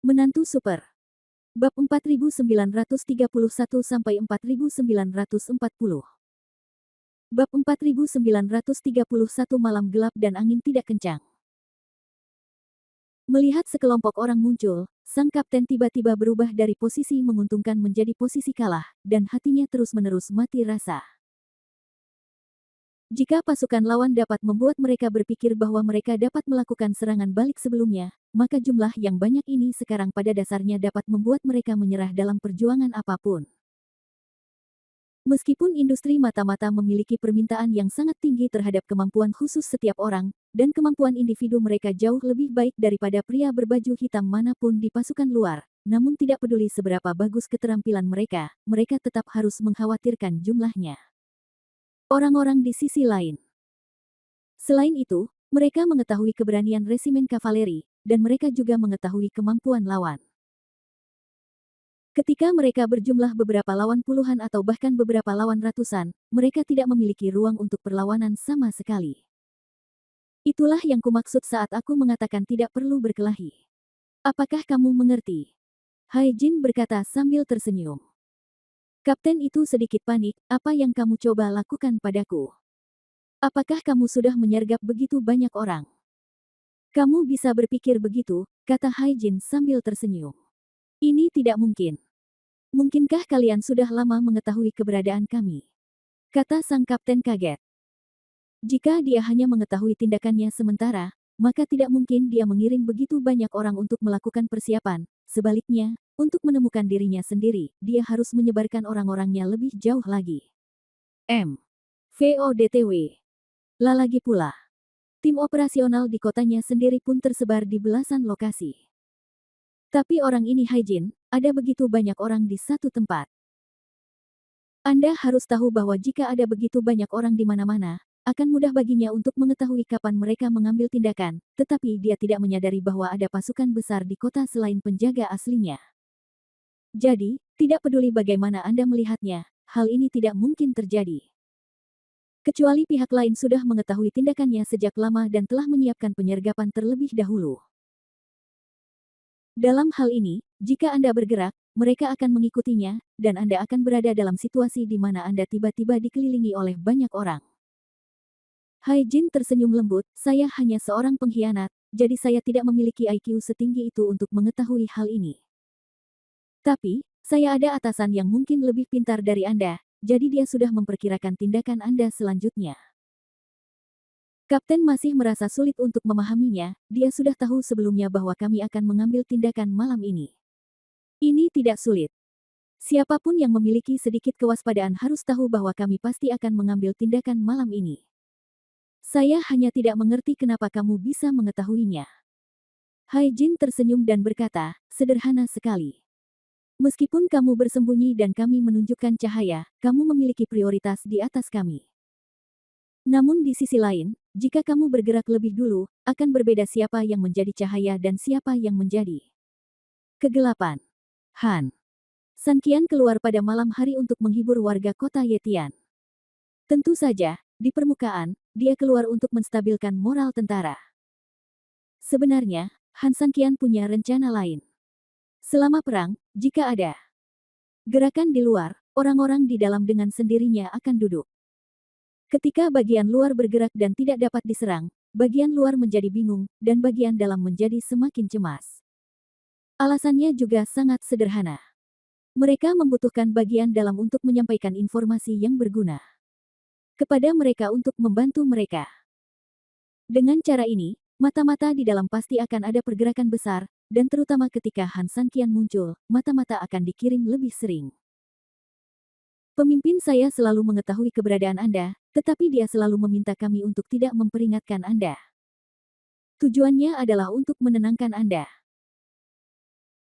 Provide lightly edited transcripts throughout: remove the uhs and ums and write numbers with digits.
Menantu Super. Bab 4931-4940. Bab 4931 Malam gelap dan angin tidak kencang. Melihat sekelompok orang muncul, sang kapten tiba-tiba berubah dari posisi menguntungkan menjadi posisi kalah, dan hatinya terus-menerus mati rasa. Jika pasukan lawan dapat membuat mereka berpikir bahwa mereka dapat melakukan serangan balik sebelumnya, maka jumlah yang banyak ini sekarang pada dasarnya dapat membuat mereka menyerah dalam perjuangan apapun. Meskipun industri mata-mata memiliki permintaan yang sangat tinggi terhadap kemampuan khusus setiap orang, dan kemampuan individu mereka jauh lebih baik daripada pria berbaju hitam manapun di pasukan luar, namun tidak peduli seberapa bagus keterampilan mereka, mereka tetap harus mengkhawatirkan jumlahnya. Orang-orang di sisi lain. Selain itu, mereka mengetahui keberanian resimen kavaleri, dan mereka juga mengetahui kemampuan lawan. Ketika mereka berjumlah beberapa lawan puluhan atau bahkan beberapa lawan ratusan, mereka tidak memiliki ruang untuk perlawanan sama sekali. Itulah yang kumaksud saat aku mengatakan tidak perlu berkelahi. Apakah kamu mengerti? Haijin berkata sambil tersenyum. Kapten itu sedikit panik, apa yang kamu coba lakukan padaku? Apakah kamu sudah menyergap begitu banyak orang? Kamu bisa berpikir begitu, kata Haijin sambil tersenyum. Ini tidak mungkin. Mungkinkah kalian sudah lama mengetahui keberadaan kami? Kata sang kapten kaget. Jika dia hanya mengetahui tindakannya sementara, maka tidak mungkin dia mengirim begitu banyak orang untuk melakukan persiapan. Sebaliknya, untuk menemukan dirinya sendiri, dia harus menyebarkan orang-orangnya lebih jauh lagi. VODTW. Lagi pula, tim operasional di kotanya sendiri pun tersebar di belasan lokasi. Tapi orang ini Haijin, ada begitu banyak orang di satu tempat. Anda harus tahu bahwa jika ada begitu banyak orang di mana-mana, akan mudah baginya untuk mengetahui kapan mereka mengambil tindakan, tetapi dia tidak menyadari bahwa ada pasukan besar di kota selain penjaga aslinya. Jadi, tidak peduli bagaimana Anda melihatnya, hal ini tidak mungkin terjadi. Kecuali pihak lain sudah mengetahui tindakannya sejak lama dan telah menyiapkan penyergapan terlebih dahulu. Dalam hal ini, jika Anda bergerak, mereka akan mengikutinya, dan Anda akan berada dalam situasi di mana Anda tiba-tiba dikelilingi oleh banyak orang. Haijin tersenyum lembut, saya hanya seorang pengkhianat, jadi saya tidak memiliki IQ setinggi itu untuk mengetahui hal ini. Tapi, saya ada atasan yang mungkin lebih pintar dari Anda, jadi dia sudah memperkirakan tindakan Anda selanjutnya. Kapten masih merasa sulit untuk memahaminya, dia sudah tahu sebelumnya bahwa kami akan mengambil tindakan malam ini. Ini tidak sulit. Siapapun yang memiliki sedikit kewaspadaan harus tahu bahwa kami pasti akan mengambil tindakan malam ini. Saya hanya tidak mengerti kenapa kamu bisa mengetahuinya. Haijin tersenyum dan berkata, sederhana sekali. Meskipun kamu bersembunyi dan kami menunjukkan cahaya, kamu memiliki prioritas di atas kami. Namun di sisi lain, jika kamu bergerak lebih dulu, akan berbeda siapa yang menjadi cahaya dan siapa yang menjadi kegelapan. Han Sanqian keluar pada malam hari untuk menghibur warga kota Yetian. Tentu saja, di permukaan, dia keluar untuk menstabilkan moral tentara. Sebenarnya, Han Sanqian punya rencana lain. Selama perang, jika ada gerakan di luar, orang-orang di dalam dengan sendirinya akan duduk. Ketika bagian luar bergerak dan tidak dapat diserang, bagian luar menjadi bingung, dan bagian dalam menjadi semakin cemas. Alasannya juga sangat sederhana. Mereka membutuhkan bagian dalam untuk menyampaikan informasi yang berguna kepada mereka untuk membantu mereka. Dengan cara ini, mata-mata di dalam pasti akan ada pergerakan besar, dan terutama ketika Han Sanqian muncul, mata-mata akan dikirim lebih sering. Pemimpin saya selalu mengetahui keberadaan Anda, tetapi dia selalu meminta kami untuk tidak memperingatkan Anda. Tujuannya adalah untuk menenangkan Anda.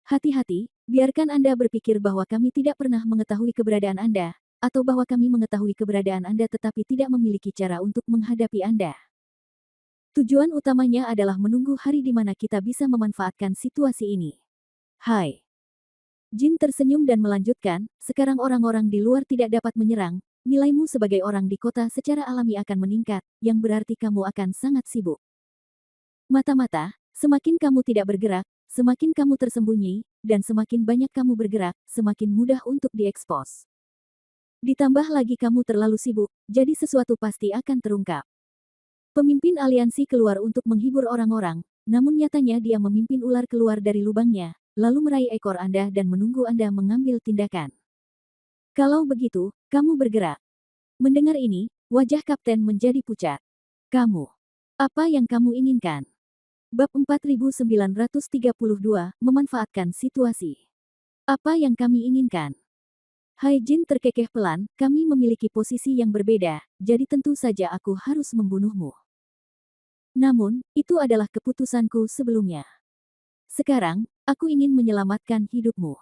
Hati-hati, biarkan Anda berpikir bahwa kami tidak pernah mengetahui keberadaan Anda, atau bahwa kami mengetahui keberadaan Anda tetapi tidak memiliki cara untuk menghadapi Anda. Tujuan utamanya adalah menunggu hari di mana kita bisa memanfaatkan situasi ini. Hai. Jin tersenyum dan melanjutkan, sekarang orang-orang di luar tidak dapat menyerang, nilaimu sebagai orang di kota secara alami akan meningkat, yang berarti kamu akan sangat sibuk. Mata-mata, Semakin kamu tidak bergerak, semakin kamu tersembunyi, dan semakin banyak kamu bergerak, semakin mudah untuk diekspos. Ditambah lagi kamu terlalu sibuk, jadi sesuatu pasti akan terungkap. Pemimpin aliansi keluar untuk menghibur orang-orang, namun nyatanya dia memimpin ular keluar dari lubangnya, lalu meraih ekor Anda dan menunggu Anda mengambil tindakan. Kalau begitu, kamu bergerak. Mendengar ini, wajah kapten menjadi pucat. Kamu. Apa yang kamu inginkan? Bab 4932, memanfaatkan situasi. Apa yang kami inginkan? Hai Jin terkekeh pelan, kami memiliki posisi yang berbeda, jadi tentu saja aku harus membunuhmu. Namun, itu adalah keputusanku sebelumnya. Sekarang, aku ingin menyelamatkan hidupmu.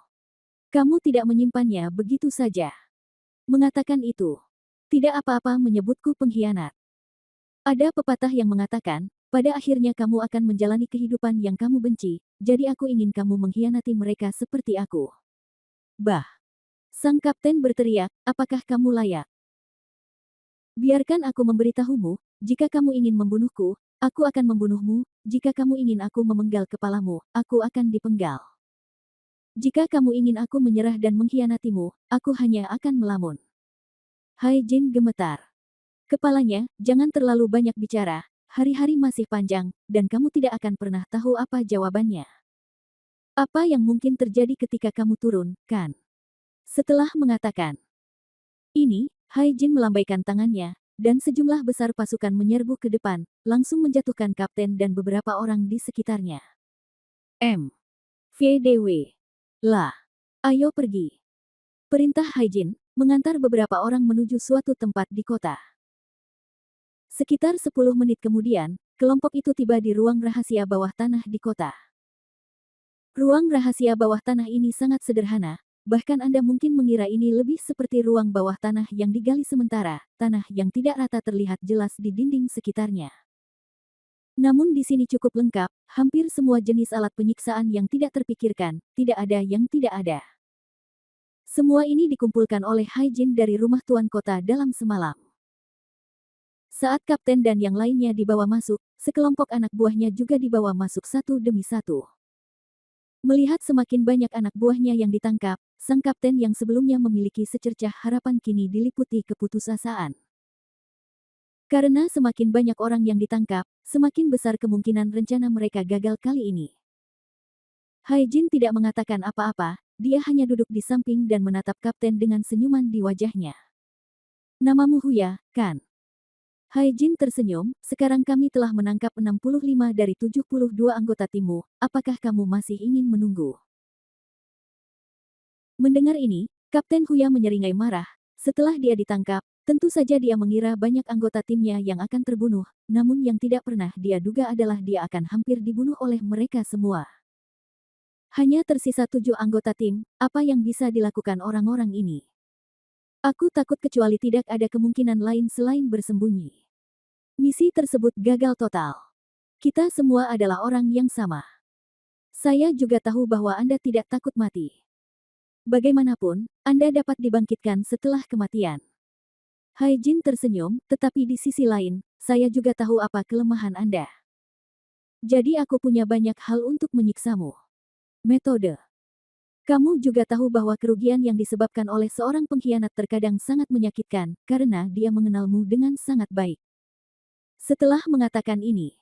Kamu tidak menyimpannya begitu saja. Mengatakan itu, tidak apa-apa menyebutku pengkhianat. Ada pepatah yang mengatakan, pada akhirnya kamu akan menjalani kehidupan yang kamu benci, jadi aku ingin kamu mengkhianati mereka seperti aku. Bah! Sang kapten berteriak, apakah kamu layak? Biarkan aku memberitahumu, jika kamu ingin membunuhku, aku akan membunuhmu, jika kamu ingin aku memenggal kepalamu, aku akan dipenggal. Jika kamu ingin aku menyerah dan mengkhianatimu, aku hanya akan melamun. Hai Jin gemetar. Kepalanya, jangan terlalu banyak bicara, hari-hari masih panjang, dan kamu tidak akan pernah tahu apa jawabannya. Apa yang mungkin terjadi ketika kamu turun, kan? Setelah mengatakan ini, Hai Jin melambaikan tangannya, dan sejumlah besar pasukan menyerbu ke depan, langsung menjatuhkan kapten dan beberapa orang di sekitarnya. VDW. Lah. Ayo pergi. Perintah Hai Jin, mengantar beberapa orang menuju suatu tempat di kota. Sekitar 10 menit kemudian, kelompok itu tiba di ruang rahasia bawah tanah di kota. Ruang rahasia bawah tanah ini sangat sederhana, bahkan Anda mungkin mengira ini lebih seperti ruang bawah tanah yang digali sementara, tanah yang tidak rata terlihat jelas di dinding sekitarnya. Namun di sini cukup lengkap, hampir semua jenis alat penyiksaan yang tidak terpikirkan, tidak ada yang tidak ada. Semua ini dikumpulkan oleh Hai Jin dari rumah tuan kota dalam semalam. Saat kapten dan yang lainnya dibawa masuk, sekelompok anak buahnya juga dibawa masuk satu demi satu. Melihat semakin banyak anak buahnya yang ditangkap, sang kapten yang sebelumnya memiliki secercah harapan kini diliputi keputusasaan. Karena semakin banyak orang yang ditangkap, semakin besar kemungkinan rencana mereka gagal kali ini. Hai Jin tidak mengatakan apa-apa, dia hanya duduk di samping dan menatap kapten dengan senyuman di wajahnya. Namamu Huya, kan? Hai Jin tersenyum, sekarang kami telah menangkap 65 dari 72 anggota timmu, apakah kamu masih ingin menunggu? Mendengar ini, Kapten Huya menyeringai marah, setelah dia ditangkap, tentu saja dia mengira banyak anggota timnya yang akan terbunuh, namun yang tidak pernah dia duga adalah dia akan hampir dibunuh oleh mereka semua. Hanya tersisa 7 anggota tim, apa yang bisa dilakukan orang-orang ini? Aku takut kecuali tidak ada kemungkinan lain selain bersembunyi. Misi tersebut gagal total. Kita semua adalah orang yang sama. Saya juga tahu bahwa Anda tidak takut mati. Bagaimanapun, Anda dapat dibangkitkan setelah kematian. Hai Jin tersenyum, tetapi di sisi lain, saya juga tahu apa kelemahan Anda. Jadi aku punya banyak hal untuk menyiksamu. Metode. Kamu juga tahu bahwa kerugian yang disebabkan oleh seorang pengkhianat terkadang sangat menyakitkan, karena dia mengenalmu dengan sangat baik. Setelah mengatakan ini,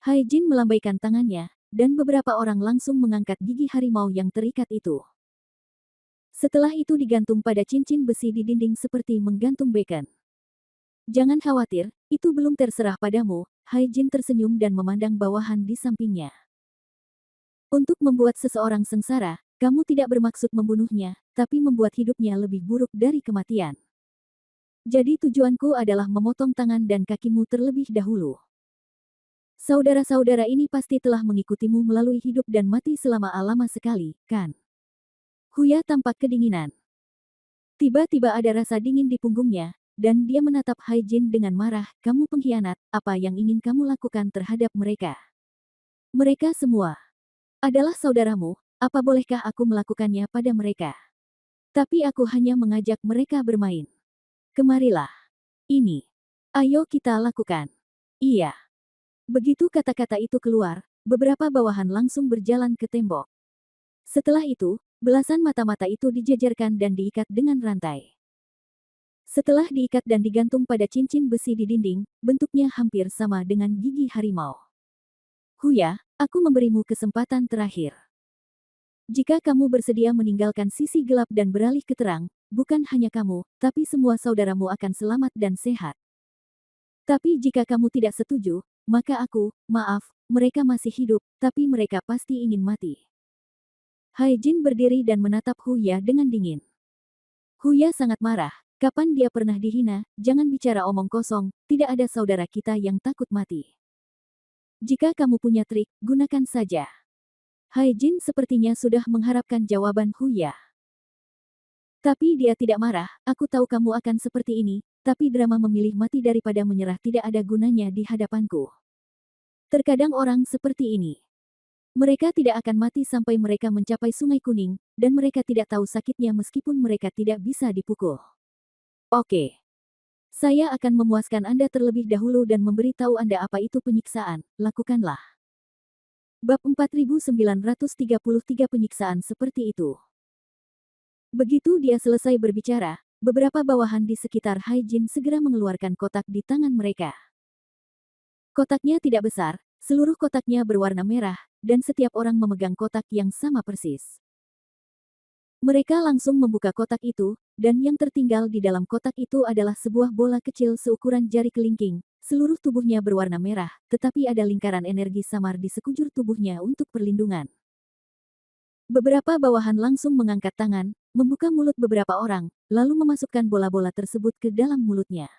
Hai Jin melambaikan tangannya, dan beberapa orang langsung mengangkat gigi harimau yang terikat itu. Setelah itu digantung pada cincin besi di dinding seperti menggantung bacon. Jangan khawatir, itu belum terserah padamu, Hai Jin tersenyum dan memandang bawahan di sampingnya. Untuk membuat seseorang sengsara, kamu tidak bermaksud membunuhnya, tapi membuat hidupnya lebih buruk dari kematian. Jadi tujuanku adalah memotong tangan dan kakimu terlebih dahulu. Saudara-saudara ini pasti telah mengikutimu melalui hidup dan mati selama lama sekali, kan? Huya tampak kedinginan. Tiba-tiba ada rasa dingin di punggungnya, dan dia menatap Hai Jin dengan marah, kamu pengkhianat, apa yang ingin kamu lakukan terhadap mereka? Mereka semua adalah saudaramu, apa bolehkah aku melakukannya pada mereka? Tapi aku hanya mengajak mereka bermain. Kemarilah. Ini. Ayo kita lakukan. Iya. Begitu kata-kata itu keluar, beberapa bawahan langsung berjalan ke tembok. Setelah itu, belasan mata-mata itu dijejerkan dan diikat dengan rantai. Setelah diikat dan digantung pada cincin besi di dinding, bentuknya hampir sama dengan gigi harimau. Huya, aku memberimu kesempatan terakhir. Jika kamu bersedia meninggalkan sisi gelap dan beralih ke terang, bukan hanya kamu, tapi semua saudaramu akan selamat dan sehat. Tapi jika kamu tidak setuju, maka maaf, mereka masih hidup, tapi mereka pasti ingin mati. Haijin berdiri dan menatap Huya dengan dingin. Huya sangat marah, kapan dia pernah dihina, jangan bicara omong kosong, tidak ada saudara kita yang takut mati. Jika kamu punya trik, gunakan saja. Haijin sepertinya sudah mengharapkan jawaban Huya. Tapi dia tidak marah, aku tahu kamu akan seperti ini, tapi drama memilih mati daripada menyerah tidak ada gunanya di hadapanku. Terkadang orang seperti ini. Mereka tidak akan mati sampai mereka mencapai Sungai Kuning, dan mereka tidak tahu sakitnya meskipun mereka tidak bisa dipukul. Oke. Saya akan memuaskan Anda terlebih dahulu dan memberitahu Anda apa itu penyiksaan, lakukanlah. Bab 4933 penyiksaan seperti itu. Begitu dia selesai berbicara, beberapa bawahan di sekitar Haijin segera mengeluarkan kotak di tangan mereka. Kotaknya tidak besar, seluruh kotaknya berwarna merah, dan setiap orang memegang kotak yang sama persis. Mereka langsung membuka kotak itu, dan yang tertinggal di dalam kotak itu adalah sebuah bola kecil seukuran jari kelingking. Seluruh tubuhnya berwarna merah, tetapi ada lingkaran energi samar di sekujur tubuhnya untuk perlindungan. Beberapa bawahan langsung mengangkat tangan, membuka mulut beberapa orang, lalu memasukkan bola-bola tersebut ke dalam mulutnya.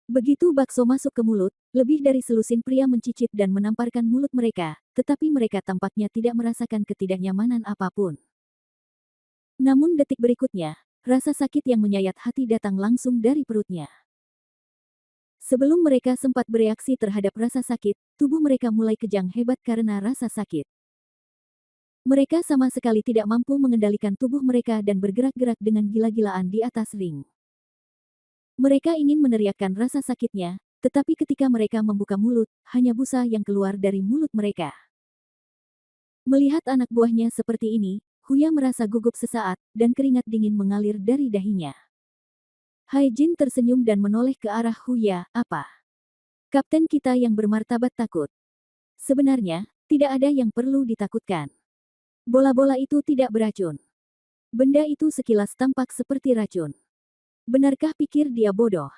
Begitu bakso masuk ke mulut, lebih dari selusin pria mencicit dan menamparkan mulut mereka, tetapi mereka tampaknya tidak merasakan ketidaknyamanan apapun. Namun detik berikutnya, rasa sakit yang menyayat hati datang langsung dari perutnya. Sebelum mereka sempat bereaksi terhadap rasa sakit, tubuh mereka mulai kejang hebat karena rasa sakit. Mereka sama sekali tidak mampu mengendalikan tubuh mereka dan bergerak-gerak dengan gila-gilaan di atas ring. Mereka ingin meneriakkan rasa sakitnya, tetapi ketika mereka membuka mulut, hanya busa yang keluar dari mulut mereka. Melihat anak buahnya seperti ini, Huya merasa gugup sesaat, dan keringat dingin mengalir dari dahinya. Haijin tersenyum dan menoleh ke arah Huya, apa? Kapten kita yang bermartabat takut. Sebenarnya, tidak ada yang perlu ditakutkan. Bola-bola itu tidak beracun. Benda itu sekilas tampak seperti racun. Benarkah pikir dia bodoh?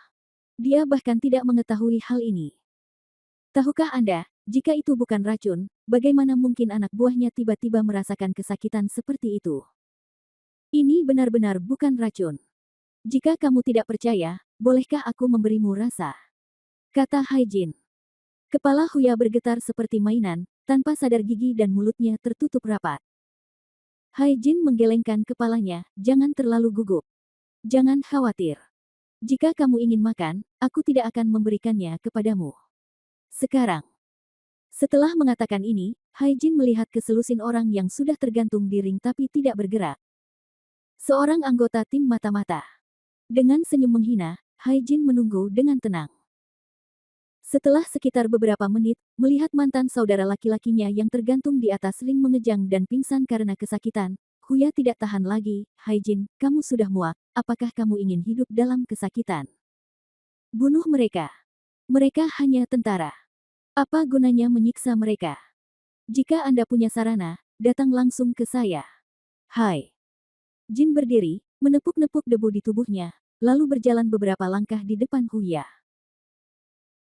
Dia bahkan tidak mengetahui hal ini. Tahukah Anda, jika itu bukan racun, bagaimana mungkin anak buahnya tiba-tiba merasakan kesakitan seperti itu? Ini benar-benar bukan racun. Jika kamu tidak percaya, bolehkah aku memberimu rasa? Kata Haijin. Kepala Huya bergetar seperti mainan, tanpa sadar gigi dan mulutnya tertutup rapat. Haijin menggelengkan kepalanya, jangan terlalu gugup. Jangan khawatir. Jika kamu ingin makan, aku tidak akan memberikannya kepadamu. Sekarang. Setelah mengatakan ini, Haijin melihat ke selusin orang yang sudah tergantung di ring tapi tidak bergerak. Seorang anggota tim mata-mata. Dengan senyum menghina, Haijin menunggu dengan tenang. Setelah sekitar beberapa menit, melihat mantan saudara laki-lakinya yang tergantung di atas ring mengejang dan pingsan karena kesakitan, Huya tidak tahan lagi. Haijin, kamu sudah muak, apakah kamu ingin hidup dalam kesakitan? Bunuh mereka. Mereka hanya tentara. Apa gunanya menyiksa mereka? Jika Anda punya sarana, datang langsung ke saya. Hai. Jin berdiri, menepuk-nepuk debu di tubuhnya, lalu berjalan beberapa langkah di depan Huya.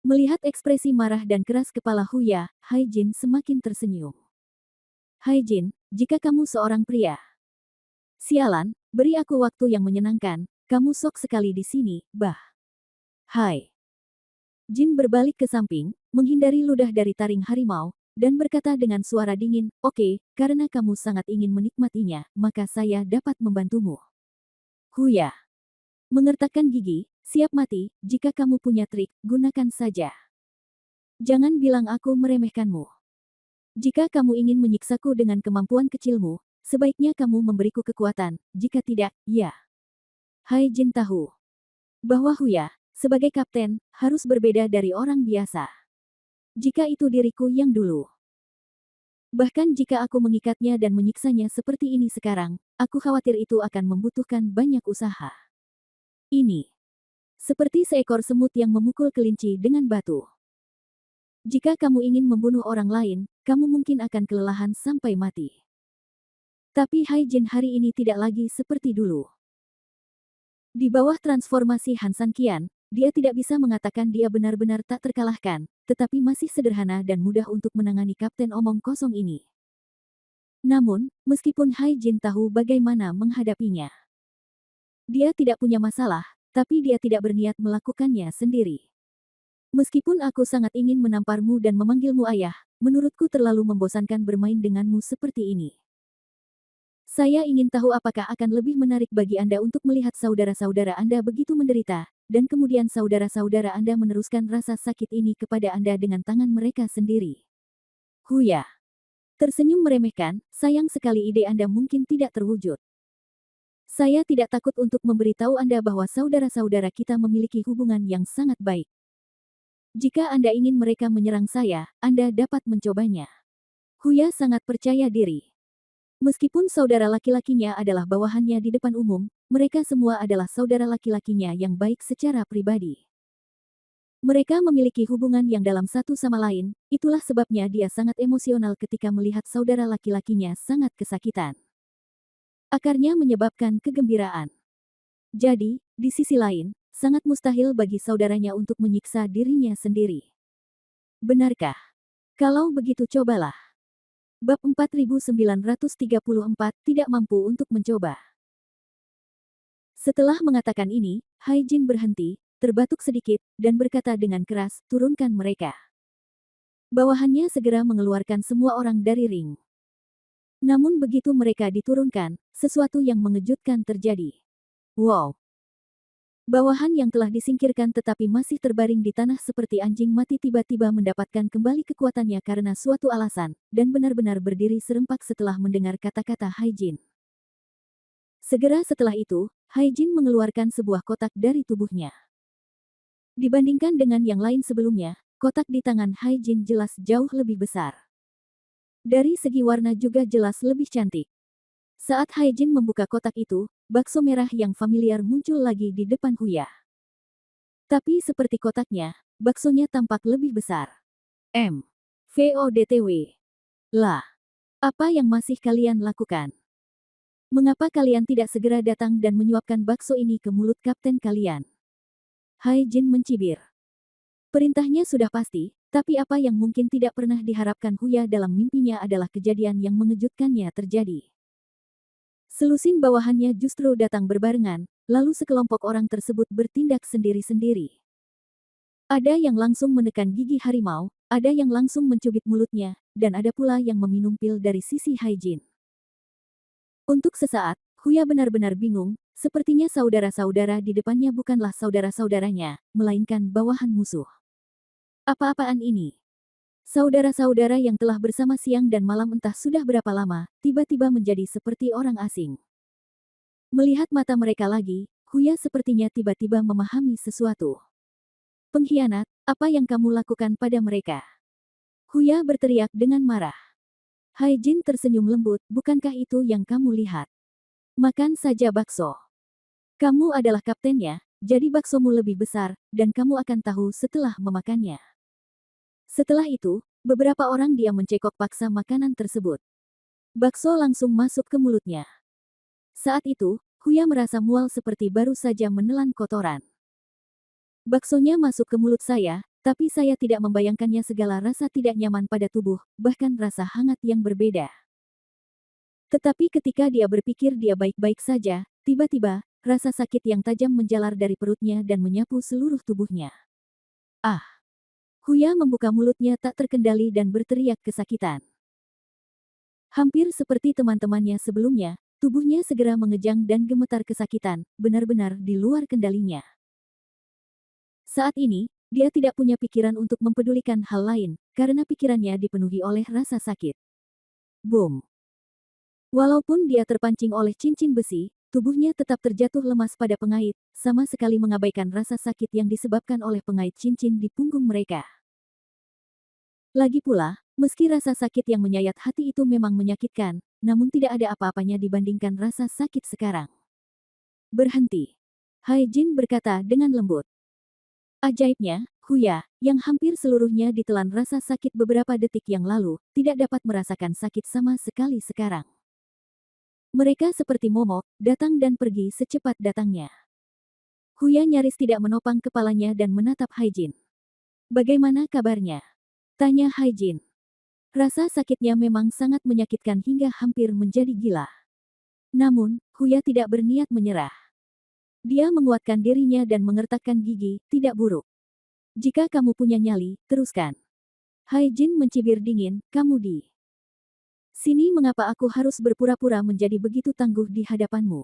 Melihat ekspresi marah dan keras kepala Huya, Haijin semakin tersenyum. Haijin, jika kamu seorang pria. Sialan, beri aku waktu yang menyenangkan, kamu sok sekali di sini, bah. Hai. Jin berbalik ke samping, menghindari ludah dari taring harimau, dan berkata dengan suara dingin, oke, karena kamu sangat ingin menikmatinya, maka saya dapat membantumu. Huya. Mengertakkan gigi, siap mati, jika kamu punya trik, gunakan saja. Jangan bilang aku meremehkanmu. Jika kamu ingin menyiksaku dengan kemampuan kecilmu, sebaiknya kamu memberiku kekuatan, jika tidak, ya. Haijin tahu bahwa Huya, sebagai kapten, harus berbeda dari orang biasa. Jika itu diriku yang dulu, Bahkan jika aku mengikatnya dan menyiksanya seperti ini sekarang, aku khawatir itu akan membutuhkan banyak usaha. Ini seperti seekor semut yang memukul kelinci dengan batu. Jika kamu ingin membunuh orang lain, kamu mungkin akan kelelahan sampai mati. Tapi Hai Jin hari ini tidak lagi seperti dulu. Di bawah transformasi Han San Qian, dia tidak bisa mengatakan dia benar-benar tak terkalahkan, tetapi masih sederhana dan mudah untuk menangani Kapten Omong Kosong ini. Namun, meskipun Hai Jin tahu bagaimana menghadapinya, dia tidak punya masalah, tapi dia tidak berniat melakukannya sendiri. Meskipun aku sangat ingin menamparmu dan memanggilmu ayah, menurutku terlalu membosankan bermain denganmu seperti ini. Saya ingin tahu apakah akan lebih menarik bagi Anda untuk melihat saudara-saudara Anda begitu menderita, dan kemudian saudara-saudara Anda meneruskan rasa sakit ini kepada Anda dengan tangan mereka sendiri. Huya tersenyum meremehkan, sayang sekali ide Anda mungkin tidak terwujud. Saya tidak takut untuk memberitahu Anda bahwa saudara-saudara kita memiliki hubungan yang sangat baik. Jika Anda ingin mereka menyerang saya, Anda dapat mencobanya. Huya sangat percaya diri. Meskipun saudara laki-lakinya adalah bawahannya di depan umum, mereka semua adalah saudara laki-lakinya yang baik secara pribadi. Mereka memiliki hubungan yang dalam satu sama lain, itulah sebabnya dia sangat emosional ketika melihat saudara laki-lakinya sangat kesakitan. Akarnya menyebabkan kegembiraan. Jadi, di sisi lain, sangat mustahil bagi saudaranya untuk menyiksa dirinya sendiri. Benarkah? Kalau begitu cobalah. Bab 4934 tidak mampu untuk mencoba. Setelah mengatakan ini, Hai Jin berhenti, terbatuk sedikit, dan berkata dengan keras, turunkan mereka. Bawahannya segera mengeluarkan semua orang dari ring. Namun begitu mereka diturunkan, sesuatu yang mengejutkan terjadi. Wow! Bawahan yang telah disingkirkan tetapi masih terbaring di tanah seperti anjing mati tiba-tiba mendapatkan kembali kekuatannya karena suatu alasan, dan benar-benar berdiri serempak setelah mendengar kata-kata Hai Jin. Segera setelah itu, Hai Jin mengeluarkan sebuah kotak dari tubuhnya. Dibandingkan dengan yang lain sebelumnya, kotak di tangan Hai Jin jelas jauh lebih besar. Dari segi warna juga jelas lebih cantik. Saat Hai Jin membuka kotak itu, bakso merah yang familiar muncul lagi di depan Huya. Tapi seperti kotaknya, baksonya tampak lebih besar. VODTW. Lah, apa yang masih kalian lakukan? Mengapa kalian tidak segera datang dan menyuapkan bakso ini ke mulut kapten kalian? Hai Jin mencibir. Perintahnya sudah pasti, tapi apa yang mungkin tidak pernah diharapkan Huya dalam mimpinya adalah kejadian yang mengejutkannya terjadi. Selusin bawahannya justru datang berbarengan, lalu sekelompok orang tersebut bertindak sendiri-sendiri. Ada yang langsung menekan gigi harimau, ada yang langsung mencubit mulutnya, dan ada pula yang meminum pil dari sisi Hai Jin. Untuk sesaat, Huya benar-benar bingung, sepertinya saudara-saudara di depannya bukanlah saudara-saudaranya, melainkan bawahan musuh. Apa-apaan ini? Saudara-saudara yang telah bersama siang dan malam entah sudah berapa lama, tiba-tiba menjadi seperti orang asing. Melihat mata mereka lagi, Huya sepertinya tiba-tiba memahami sesuatu. Pengkhianat, apa yang kamu lakukan pada mereka? Huya berteriak dengan marah. Hai Jin tersenyum lembut, bukankah itu yang kamu lihat? Makan saja bakso. Kamu adalah kaptennya, jadi baksomu lebih besar, dan kamu akan tahu setelah memakannya. Setelah itu, beberapa orang diam mencekok paksa makanan tersebut. Bakso langsung masuk ke mulutnya. Saat itu, Huya merasa mual seperti baru saja menelan kotoran. Baksonya masuk ke mulut saya, tapi saya tidak membayangkannya segala rasa tidak nyaman pada tubuh, bahkan rasa hangat yang berbeda. Tetapi ketika dia berpikir dia baik-baik saja, tiba-tiba, rasa sakit yang tajam menjalar dari perutnya dan menyapu seluruh tubuhnya. Ah! Huya membuka mulutnya tak terkendali dan berteriak kesakitan. Hampir seperti teman-temannya sebelumnya, tubuhnya segera mengejang dan gemetar kesakitan, benar-benar di luar kendalinya. Saat ini, dia tidak punya pikiran untuk mempedulikan hal lain, karena pikirannya dipenuhi oleh rasa sakit. Boom! Walaupun dia terpancing oleh cincin besi, tubuhnya tetap terjatuh lemas pada pengait, sama sekali mengabaikan rasa sakit yang disebabkan oleh pengait cincin di punggung mereka. Lagi pula, Meski rasa sakit yang menyayat hati itu memang menyakitkan, namun tidak ada apa-apanya dibandingkan rasa sakit sekarang. Berhenti. Hai Jin berkata dengan lembut. Ajaibnya, Huya, yang hampir seluruhnya ditelan rasa sakit beberapa detik yang lalu, tidak dapat merasakan sakit sama sekali sekarang. Mereka seperti momok, datang dan pergi secepat datangnya. Huya nyaris tidak menopang kepalanya dan menatap Haijin. Bagaimana kabarnya? Tanya Haijin. Rasa sakitnya memang sangat menyakitkan hingga hampir menjadi gila. Namun, Huya tidak berniat menyerah. Dia menguatkan dirinya dan mengertakkan gigi, tidak buruk. Jika kamu punya nyali, teruskan. Haijin mencibir dingin, kamu di sini mengapa aku harus berpura-pura menjadi begitu tangguh di hadapanmu?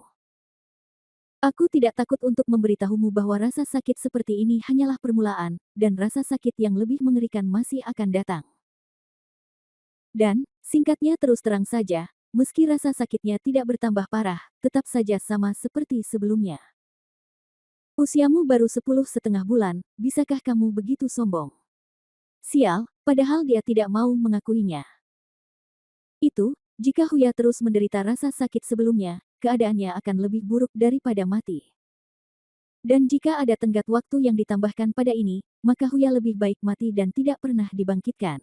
Aku tidak takut untuk memberitahumu bahwa rasa sakit seperti ini hanyalah permulaan, dan rasa sakit yang lebih mengerikan masih akan datang. Dan, singkatnya terus terang saja, meski rasa sakitnya tidak bertambah parah, tetap saja sama seperti sebelumnya. Usiamu baru 10,5 bulan, bisakah kamu begitu sombong? Sial, padahal dia tidak mau mengakuinya. Itu, jika Huya terus menderita rasa sakit sebelumnya, keadaannya akan lebih buruk daripada mati. Dan jika ada tenggat waktu yang ditambahkan pada ini, maka Huya lebih baik mati dan tidak pernah dibangkitkan.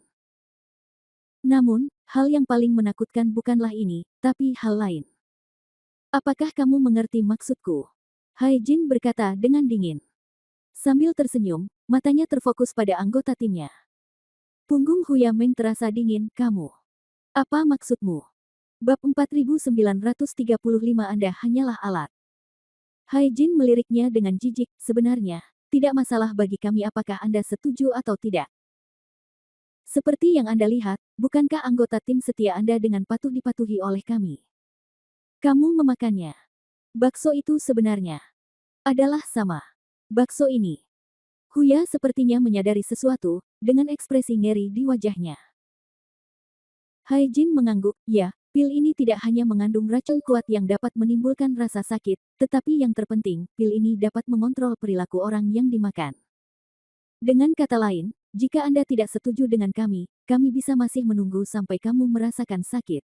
Namun, hal yang paling menakutkan bukanlah ini, tapi hal lain. Apakah kamu mengerti maksudku? Haijin berkata dengan dingin. Sambil tersenyum, matanya terfokus pada anggota timnya. Punggung Huya Meng terasa dingin, kamu. Apa maksudmu? Bab 4935 Anda hanyalah alat. Haijin meliriknya dengan jijik, sebenarnya, tidak masalah bagi kami apakah Anda setuju atau tidak. Seperti yang Anda lihat, bukankah anggota tim setia Anda dengan patuh dipatuhi oleh kami? Kamu memakannya. Bakso itu sebenarnya adalah sama. Bakso ini. Huya sepertinya menyadari sesuatu, dengan ekspresi ngeri di wajahnya. Haijin mengangguk, ya, pil ini tidak hanya mengandung racun kuat yang dapat menimbulkan rasa sakit, tetapi yang terpenting, pil ini dapat mengontrol perilaku orang yang dimakan. Dengan kata lain, jika Anda tidak setuju dengan kami bisa masih menunggu sampai kamu merasakan sakit.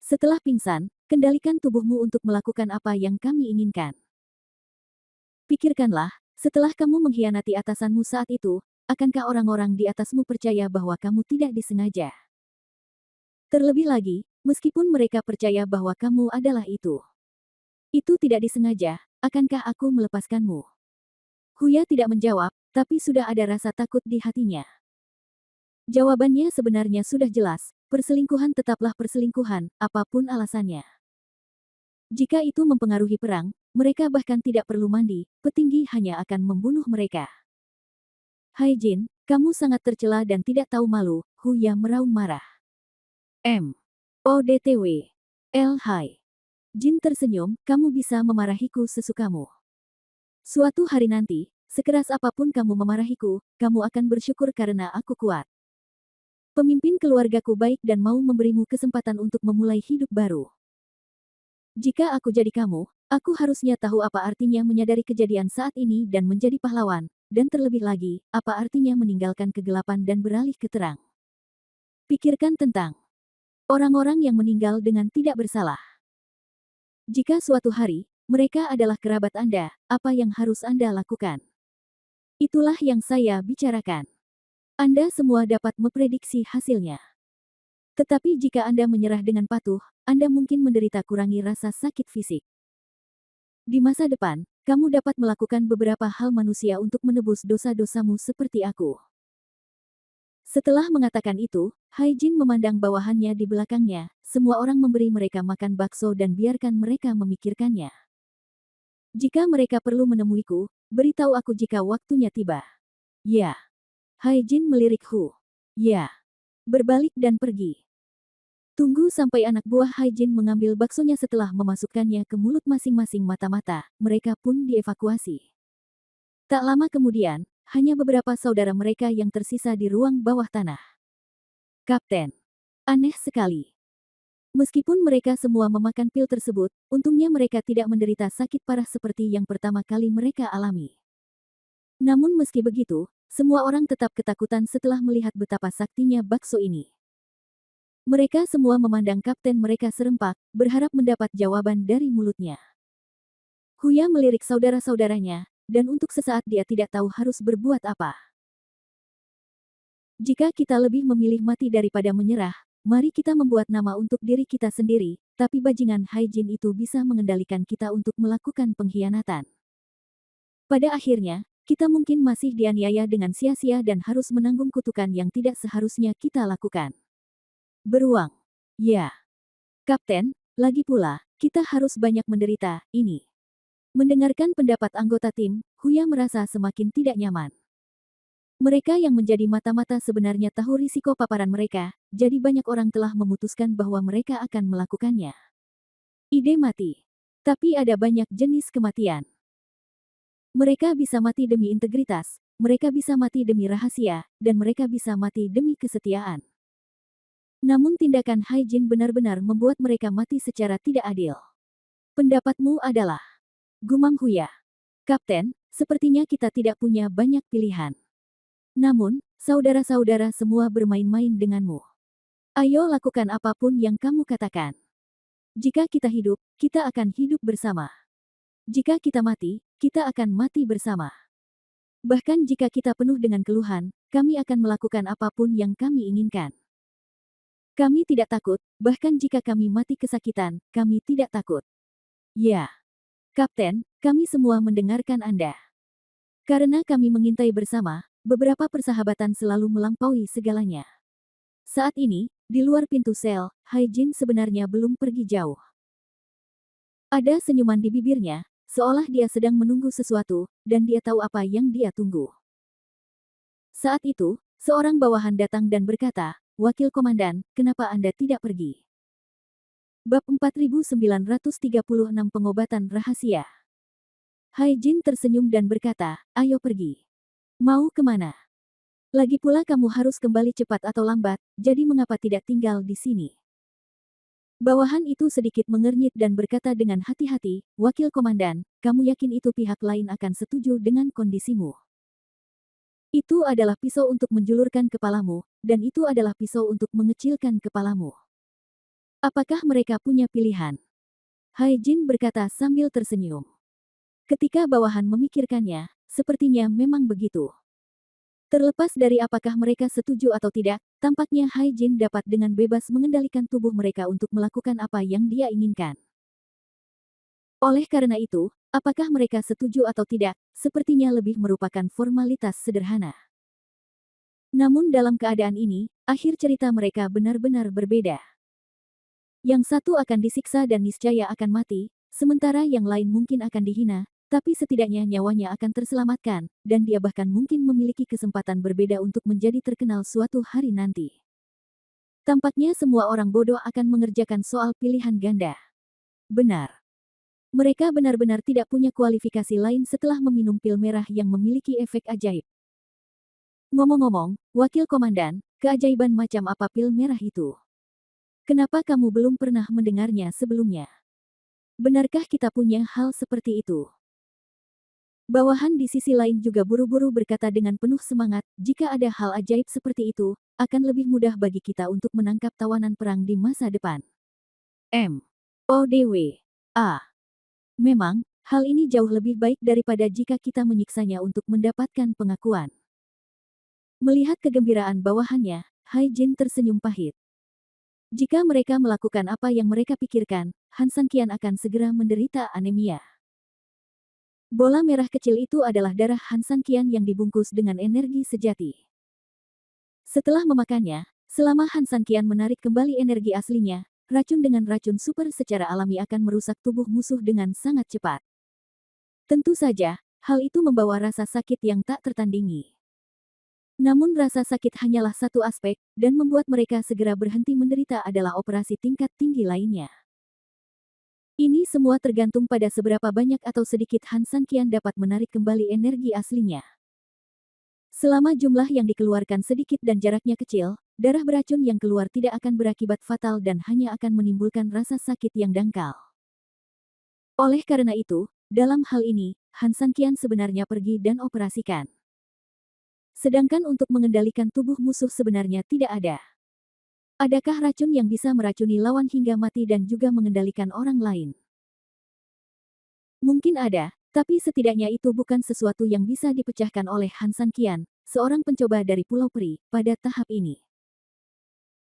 Setelah pingsan, kendalikan tubuhmu untuk melakukan apa yang kami inginkan. Pikirkanlah, setelah kamu mengkhianati atasanmu saat itu, akankah orang-orang di atasmu percaya bahwa kamu tidak disengaja? Terlebih lagi, meskipun mereka percaya bahwa kamu adalah itu tidak disengaja, akankah aku melepaskanmu? Huya tidak menjawab, tapi sudah ada rasa takut di hatinya. Jawabannya sebenarnya sudah jelas, perselingkuhan tetaplah perselingkuhan, apapun alasannya. Jika itu mempengaruhi perang, mereka bahkan tidak perlu mandi, petinggi hanya akan membunuh mereka. Haijin, kamu sangat tercela dan tidak tahu malu, Huya meraung marah. ODTW. Hai. Jin tersenyum, kamu bisa memarahiku sesukamu. Suatu hari nanti, sekeras apapun kamu memarahiku, kamu akan bersyukur karena aku kuat. Pemimpin keluargaku baik dan mau memberimu kesempatan untuk memulai hidup baru. Jika aku jadi kamu, aku harusnya tahu apa artinya menyadari kejadian saat ini dan menjadi pahlawan, dan terlebih lagi, apa artinya meninggalkan kegelapan dan beralih ke terang. Pikirkan tentang orang-orang yang meninggal dengan tidak bersalah. Jika suatu hari, mereka adalah kerabat Anda, apa yang harus Anda lakukan? Itulah yang saya bicarakan. Anda semua dapat memprediksi hasilnya. Tetapi jika Anda menyerah dengan patuh, Anda mungkin menderita kurangi rasa sakit fisik. Di masa depan, kamu dapat melakukan beberapa hal manusia untuk menebus dosa-dosamu seperti aku. Setelah mengatakan itu, Haijin memandang bawahannya di belakangnya, semua orang memberi mereka makan bakso dan biarkan mereka memikirkannya. Jika mereka perlu menemuiku, beritahu aku jika waktunya tiba. Ya. Haijin melirik Hu. Ya. Berbalik dan pergi. Tunggu sampai anak buah Haijin mengambil baksonya setelah memasukkannya ke mulut masing-masing mata-mata, mereka pun dievakuasi. Tak lama kemudian, hanya beberapa saudara mereka yang tersisa di ruang bawah tanah. Kapten. Aneh sekali. Meskipun mereka semua memakan pil tersebut, untungnya mereka tidak menderita sakit parah seperti yang pertama kali mereka alami. Namun meski begitu, semua orang tetap ketakutan setelah melihat betapa saktinya bakso ini. Mereka semua memandang kapten mereka serempak, berharap mendapat jawaban dari mulutnya. Huya melirik saudara-saudaranya, dan untuk sesaat dia tidak tahu harus berbuat apa. Jika kita lebih memilih mati daripada menyerah, mari kita membuat nama untuk diri kita sendiri, tapi bajingan Haijin itu bisa mengendalikan kita untuk melakukan pengkhianatan. Pada akhirnya, kita mungkin masih dianiaya dengan sia-sia dan harus menanggung kutukan yang tidak seharusnya kita lakukan. Beruang. Ya. Kapten, lagi pula, kita harus banyak menderita, ini. Mendengarkan pendapat anggota tim, Huya merasa semakin tidak nyaman. Mereka yang menjadi mata-mata sebenarnya tahu risiko paparan mereka, jadi banyak orang telah memutuskan bahwa mereka akan melakukannya. Ide mati. Tapi ada banyak jenis kematian. Mereka bisa mati demi integritas, mereka bisa mati demi rahasia, dan mereka bisa mati demi kesetiaan. Namun tindakan Haijin benar-benar membuat mereka mati secara tidak adil. Pendapatmu adalah, gumam Huya. Kapten, sepertinya kita tidak punya banyak pilihan. Namun, saudara-saudara semua bermain-main denganmu. Ayo lakukan apapun yang kamu katakan. Jika kita hidup, kita akan hidup bersama. Jika kita mati, kita akan mati bersama. Bahkan jika kita penuh dengan keluhan, kami akan melakukan apapun yang kami inginkan. Kami tidak takut, bahkan jika kami mati kesakitan, kami tidak takut. Ya. Kapten, kami semua mendengarkan Anda. Karena kami mengintai bersama, beberapa persahabatan selalu melampaui segalanya. Saat ini, di luar pintu sel, Haijin sebenarnya belum pergi jauh. Ada senyuman di bibirnya, seolah dia sedang menunggu sesuatu, dan dia tahu apa yang dia tunggu. Saat itu, seorang bawahan datang dan berkata, Wakil Komandan, kenapa Anda tidak pergi? Bab 4936 Pengobatan Rahasia. Haijin tersenyum dan berkata, ayo pergi. Mau kemana? Lagi pula kamu harus kembali cepat atau lambat, jadi mengapa tidak tinggal di sini? Bawahan itu sedikit mengernyit dan berkata dengan hati-hati, Wakil Komandan, kamu yakin itu pihak lain akan setuju dengan kondisimu? Itu adalah pisau untuk menjulurkan kepalamu, dan itu adalah pisau untuk mengecilkan kepalamu. Apakah mereka punya pilihan? Haijin berkata sambil tersenyum. Ketika bawahan memikirkannya, sepertinya memang begitu. Terlepas dari apakah mereka setuju atau tidak, tampaknya Haijin dapat dengan bebas mengendalikan tubuh mereka untuk melakukan apa yang dia inginkan. Oleh karena itu, apakah mereka setuju atau tidak, sepertinya lebih merupakan formalitas sederhana. Namun dalam keadaan ini, akhir cerita mereka benar-benar berbeda. Yang satu akan disiksa dan niscaya akan mati, sementara yang lain mungkin akan dihina, tapi setidaknya nyawanya akan terselamatkan, dan dia bahkan mungkin memiliki kesempatan berbeda untuk menjadi terkenal suatu hari nanti. Tampaknya semua orang bodoh akan mengerjakan soal pilihan ganda. Benar. Mereka benar-benar tidak punya kualifikasi lain setelah meminum pil merah yang memiliki efek ajaib. Ngomong-ngomong, Wakil Komandan, keajaiban macam apa pil merah itu? Kenapa kamu belum pernah mendengarnya sebelumnya? Benarkah kita punya hal seperti itu? Bawahan di sisi lain juga buru-buru berkata dengan penuh semangat, jika ada hal ajaib seperti itu, akan lebih mudah bagi kita untuk menangkap tawanan perang di masa depan. ODW. Memang, hal ini jauh lebih baik daripada jika kita menyiksanya untuk mendapatkan pengakuan. Melihat kegembiraan bawahannya, Haijin tersenyum pahit. Jika mereka melakukan apa yang mereka pikirkan, Han Sanqian akan segera menderita anemia. Bola merah kecil itu adalah darah Han Sanqian yang dibungkus dengan energi sejati. Setelah memakannya, selama Han Sanqian menarik kembali energi aslinya, racun dengan racun super secara alami akan merusak tubuh musuh dengan sangat cepat. Tentu saja, hal itu membawa rasa sakit yang tak tertandingi. Namun rasa sakit hanyalah satu aspek, dan membuat mereka segera berhenti menderita adalah operasi tingkat tinggi lainnya. Ini semua tergantung pada seberapa banyak atau sedikit Han Sanqian dapat menarik kembali energi aslinya. Selama jumlah yang dikeluarkan sedikit dan jaraknya kecil, darah beracun yang keluar tidak akan berakibat fatal dan hanya akan menimbulkan rasa sakit yang dangkal. Oleh karena itu, dalam hal ini, Han Sanqian sebenarnya pergi dan operasikan. Sedangkan untuk mengendalikan tubuh musuh sebenarnya tidak ada. Adakah racun yang bisa meracuni lawan hingga mati dan juga mengendalikan orang lain? Mungkin ada, tapi setidaknya itu bukan sesuatu yang bisa dipecahkan oleh Han San Qian, seorang pencoba dari Pulau Peri, pada tahap ini.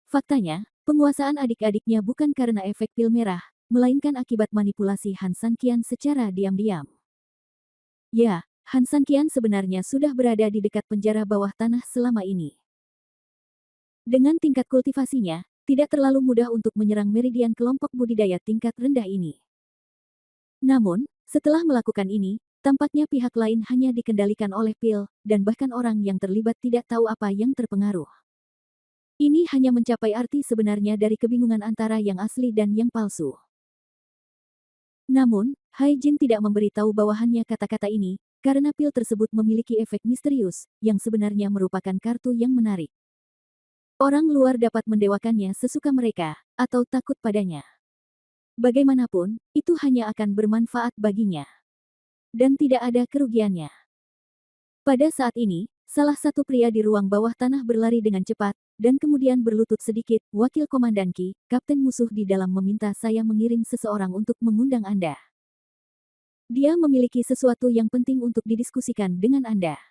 Faktanya, penguasaan adik-adiknya bukan karena efek pil merah, melainkan akibat manipulasi Han San Qian secara diam-diam. Ya, Han San Qian sebenarnya sudah berada di dekat penjara bawah tanah selama ini. Dengan tingkat kultivasinya, tidak terlalu mudah untuk menyerang meridian kelompok budidaya tingkat rendah ini. Namun, setelah melakukan ini, tampaknya pihak lain hanya dikendalikan oleh pil, dan bahkan orang yang terlibat tidak tahu apa yang terpengaruh. Ini hanya mencapai arti sebenarnya dari kebingungan antara yang asli dan yang palsu. Namun, Hai Jin tidak memberitahu bawahannya kata-kata ini, karena pil tersebut memiliki efek misterius, yang sebenarnya merupakan kartu yang menarik. Orang luar dapat mendewakannya sesuka mereka, atau takut padanya. Bagaimanapun, itu hanya akan bermanfaat baginya. Dan tidak ada kerugiannya. Pada saat ini, salah satu pria di ruang bawah tanah berlari dengan cepat, dan kemudian berlutut sedikit, Wakil Komandan Qi, Kapten musuh di dalam meminta saya mengirim seseorang untuk mengundang Anda. Dia memiliki sesuatu yang penting untuk didiskusikan dengan Anda.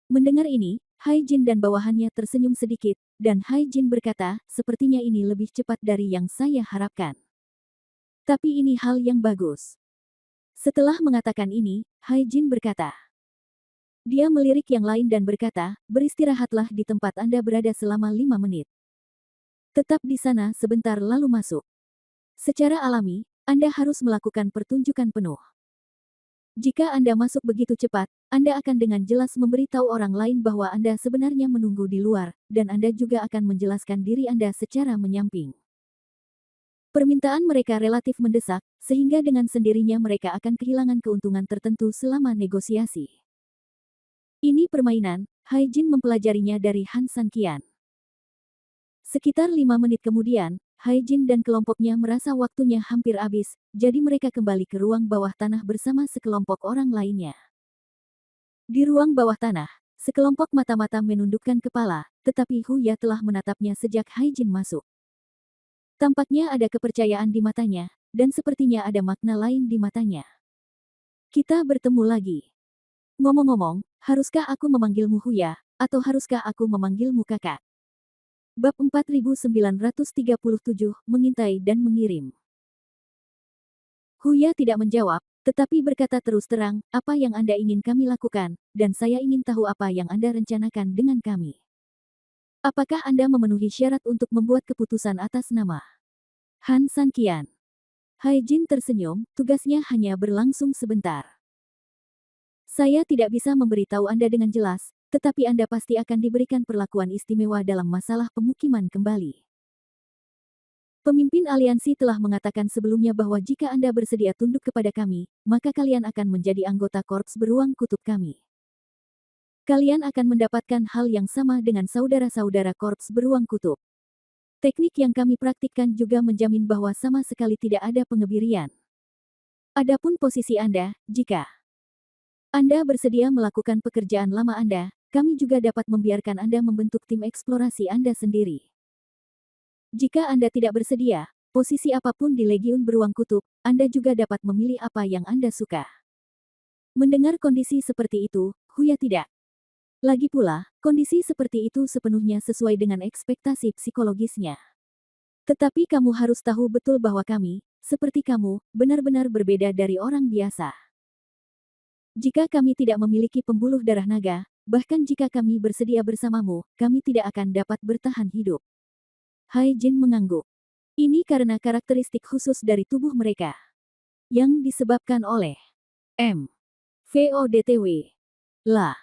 Mendengar ini, Hai Jin dan bawahannya tersenyum sedikit, dan Hai Jin berkata, sepertinya ini lebih cepat dari yang saya harapkan. Tapi ini hal yang bagus. Setelah mengatakan ini, Hai Jin berkata. Dia melirik yang lain dan berkata, beristirahatlah di tempat Anda berada selama 5 menit. Tetap di sana sebentar lalu masuk. Secara alami, Anda harus melakukan pertunjukan penuh. Jika Anda masuk begitu cepat, Anda akan dengan jelas memberitahu orang lain bahwa Anda sebenarnya menunggu di luar, dan Anda juga akan menjelaskan diri Anda secara menyamping. Permintaan mereka relatif mendesak, sehingga dengan sendirinya mereka akan kehilangan keuntungan tertentu selama negosiasi. Ini permainan, Hai Jin mempelajarinya dari Han San Qian. Sekitar 5 menit kemudian, Hai Jin dan kelompoknya merasa waktunya hampir habis, jadi mereka kembali ke ruang bawah tanah bersama sekelompok orang lainnya. Di ruang bawah tanah, sekelompok mata-mata menundukkan kepala, tetapi Huya telah menatapnya sejak Hai Jin masuk. Tampaknya ada kepercayaan di matanya, dan sepertinya ada makna lain di matanya. Kita bertemu lagi. Ngomong-ngomong, haruskah aku memanggilmu Huya, atau haruskah aku memanggilmu kakak? Bab 4937, mengintai dan mengirim. Huya tidak menjawab, tetapi berkata terus terang, apa yang Anda ingin kami lakukan, dan saya ingin tahu apa yang Anda rencanakan dengan kami. Apakah Anda memenuhi syarat untuk membuat keputusan atas nama Han San Qian? Hai Jin tersenyum, tugasnya hanya berlangsung sebentar. Saya tidak bisa memberitahu Anda dengan jelas, tetapi Anda pasti akan diberikan perlakuan istimewa dalam masalah pemukiman kembali. Pemimpin aliansi telah mengatakan sebelumnya bahwa jika Anda bersedia tunduk kepada kami, maka kalian akan menjadi anggota korps beruang kutub kami. Kalian akan mendapatkan hal yang sama dengan saudara-saudara korps beruang kutub. Teknik yang kami praktikkan juga menjamin bahwa sama sekali tidak ada pengebirian. Adapun posisi Anda, jika Anda bersedia melakukan pekerjaan lama Anda, kami juga dapat membiarkan Anda membentuk tim eksplorasi Anda sendiri. Jika Anda tidak bersedia, posisi apapun di Legiun Beruang Kutub, Anda juga dapat memilih apa yang Anda suka. Mendengar kondisi seperti itu, Huya tidak. Lagi pula, kondisi seperti itu sepenuhnya sesuai dengan ekspektasi psikologisnya. Tetapi kamu harus tahu betul bahwa kami, seperti kamu, benar-benar berbeda dari orang biasa. Jika kami tidak memiliki pembuluh darah naga, bahkan jika kami bersedia bersamamu, kami tidak akan dapat bertahan hidup. Hai Jin mengangguk. Ini karena karakteristik khusus dari tubuh mereka. Yang disebabkan oleh MVODTW. Lah.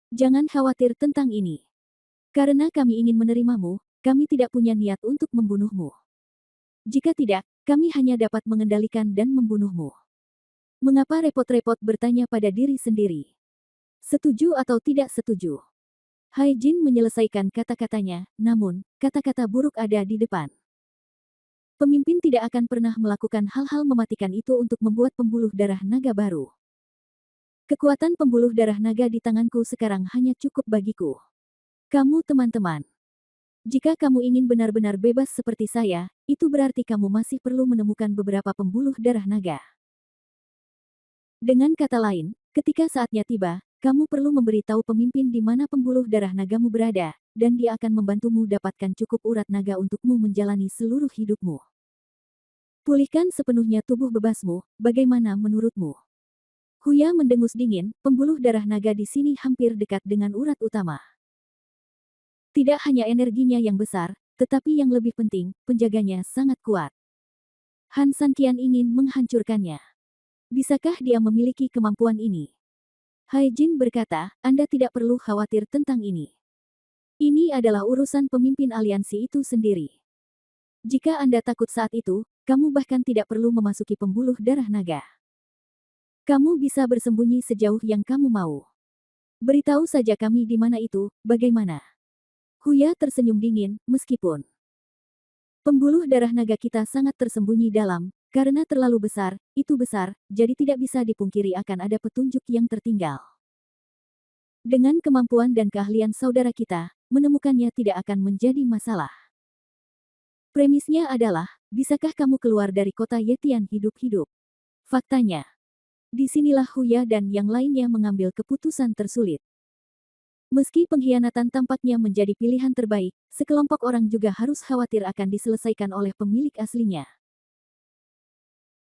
Jangan khawatir tentang ini. Karena kami ingin menerimamu, kami tidak punya niat untuk membunuhmu. Jika tidak, kami hanya dapat mengendalikan dan membunuhmu. Mengapa repot-repot bertanya pada diri sendiri? Setuju atau tidak setuju? Hai Jin menyelesaikan kata-katanya, namun, kata-kata buruk ada di depan. Pemimpin tidak akan pernah melakukan hal-hal mematikan itu untuk membuat pembuluh darah naga baru. Kekuatan pembuluh darah naga di tanganku sekarang hanya cukup bagiku. Kamu teman-teman. Jika kamu ingin benar-benar bebas seperti saya, itu berarti kamu masih perlu menemukan beberapa pembuluh darah naga. Dengan kata lain, ketika saatnya tiba, kamu perlu memberitahu pemimpin di mana pembuluh darah nagamu berada, dan dia akan membantumu dapatkan cukup urat naga untukmu menjalani seluruh hidupmu. Pulihkan sepenuhnya tubuh bebasmu, bagaimana menurutmu? Huya mendengus dingin, pembuluh darah naga di sini hampir dekat dengan urat utama. Tidak hanya energinya yang besar, tetapi yang lebih penting, penjaganya sangat kuat. Han Sanqian ingin menghancurkannya. Bisakah dia memiliki kemampuan ini? Hai Jin berkata, Anda tidak perlu khawatir tentang ini. Ini adalah urusan pemimpin aliansi itu sendiri. Jika Anda takut saat itu, kamu bahkan tidak perlu memasuki pembuluh darah naga. Kamu bisa bersembunyi sejauh yang kamu mau. Beritahu saja kami di mana itu, bagaimana? Huya tersenyum dingin, meskipun pembuluh darah naga kita sangat tersembunyi dalam, karena terlalu besar, itu besar, jadi tidak bisa dipungkiri akan ada petunjuk yang tertinggal. Dengan kemampuan dan keahlian saudara kita, menemukannya tidak akan menjadi masalah. Premisnya adalah, bisakah kamu keluar dari kota Yetian hidup-hidup? Faktanya, disinilah Huya dan yang lainnya mengambil keputusan tersulit. Meski pengkhianatan tampaknya menjadi pilihan terbaik, sekelompok orang juga harus khawatir akan diselesaikan oleh pemilik aslinya.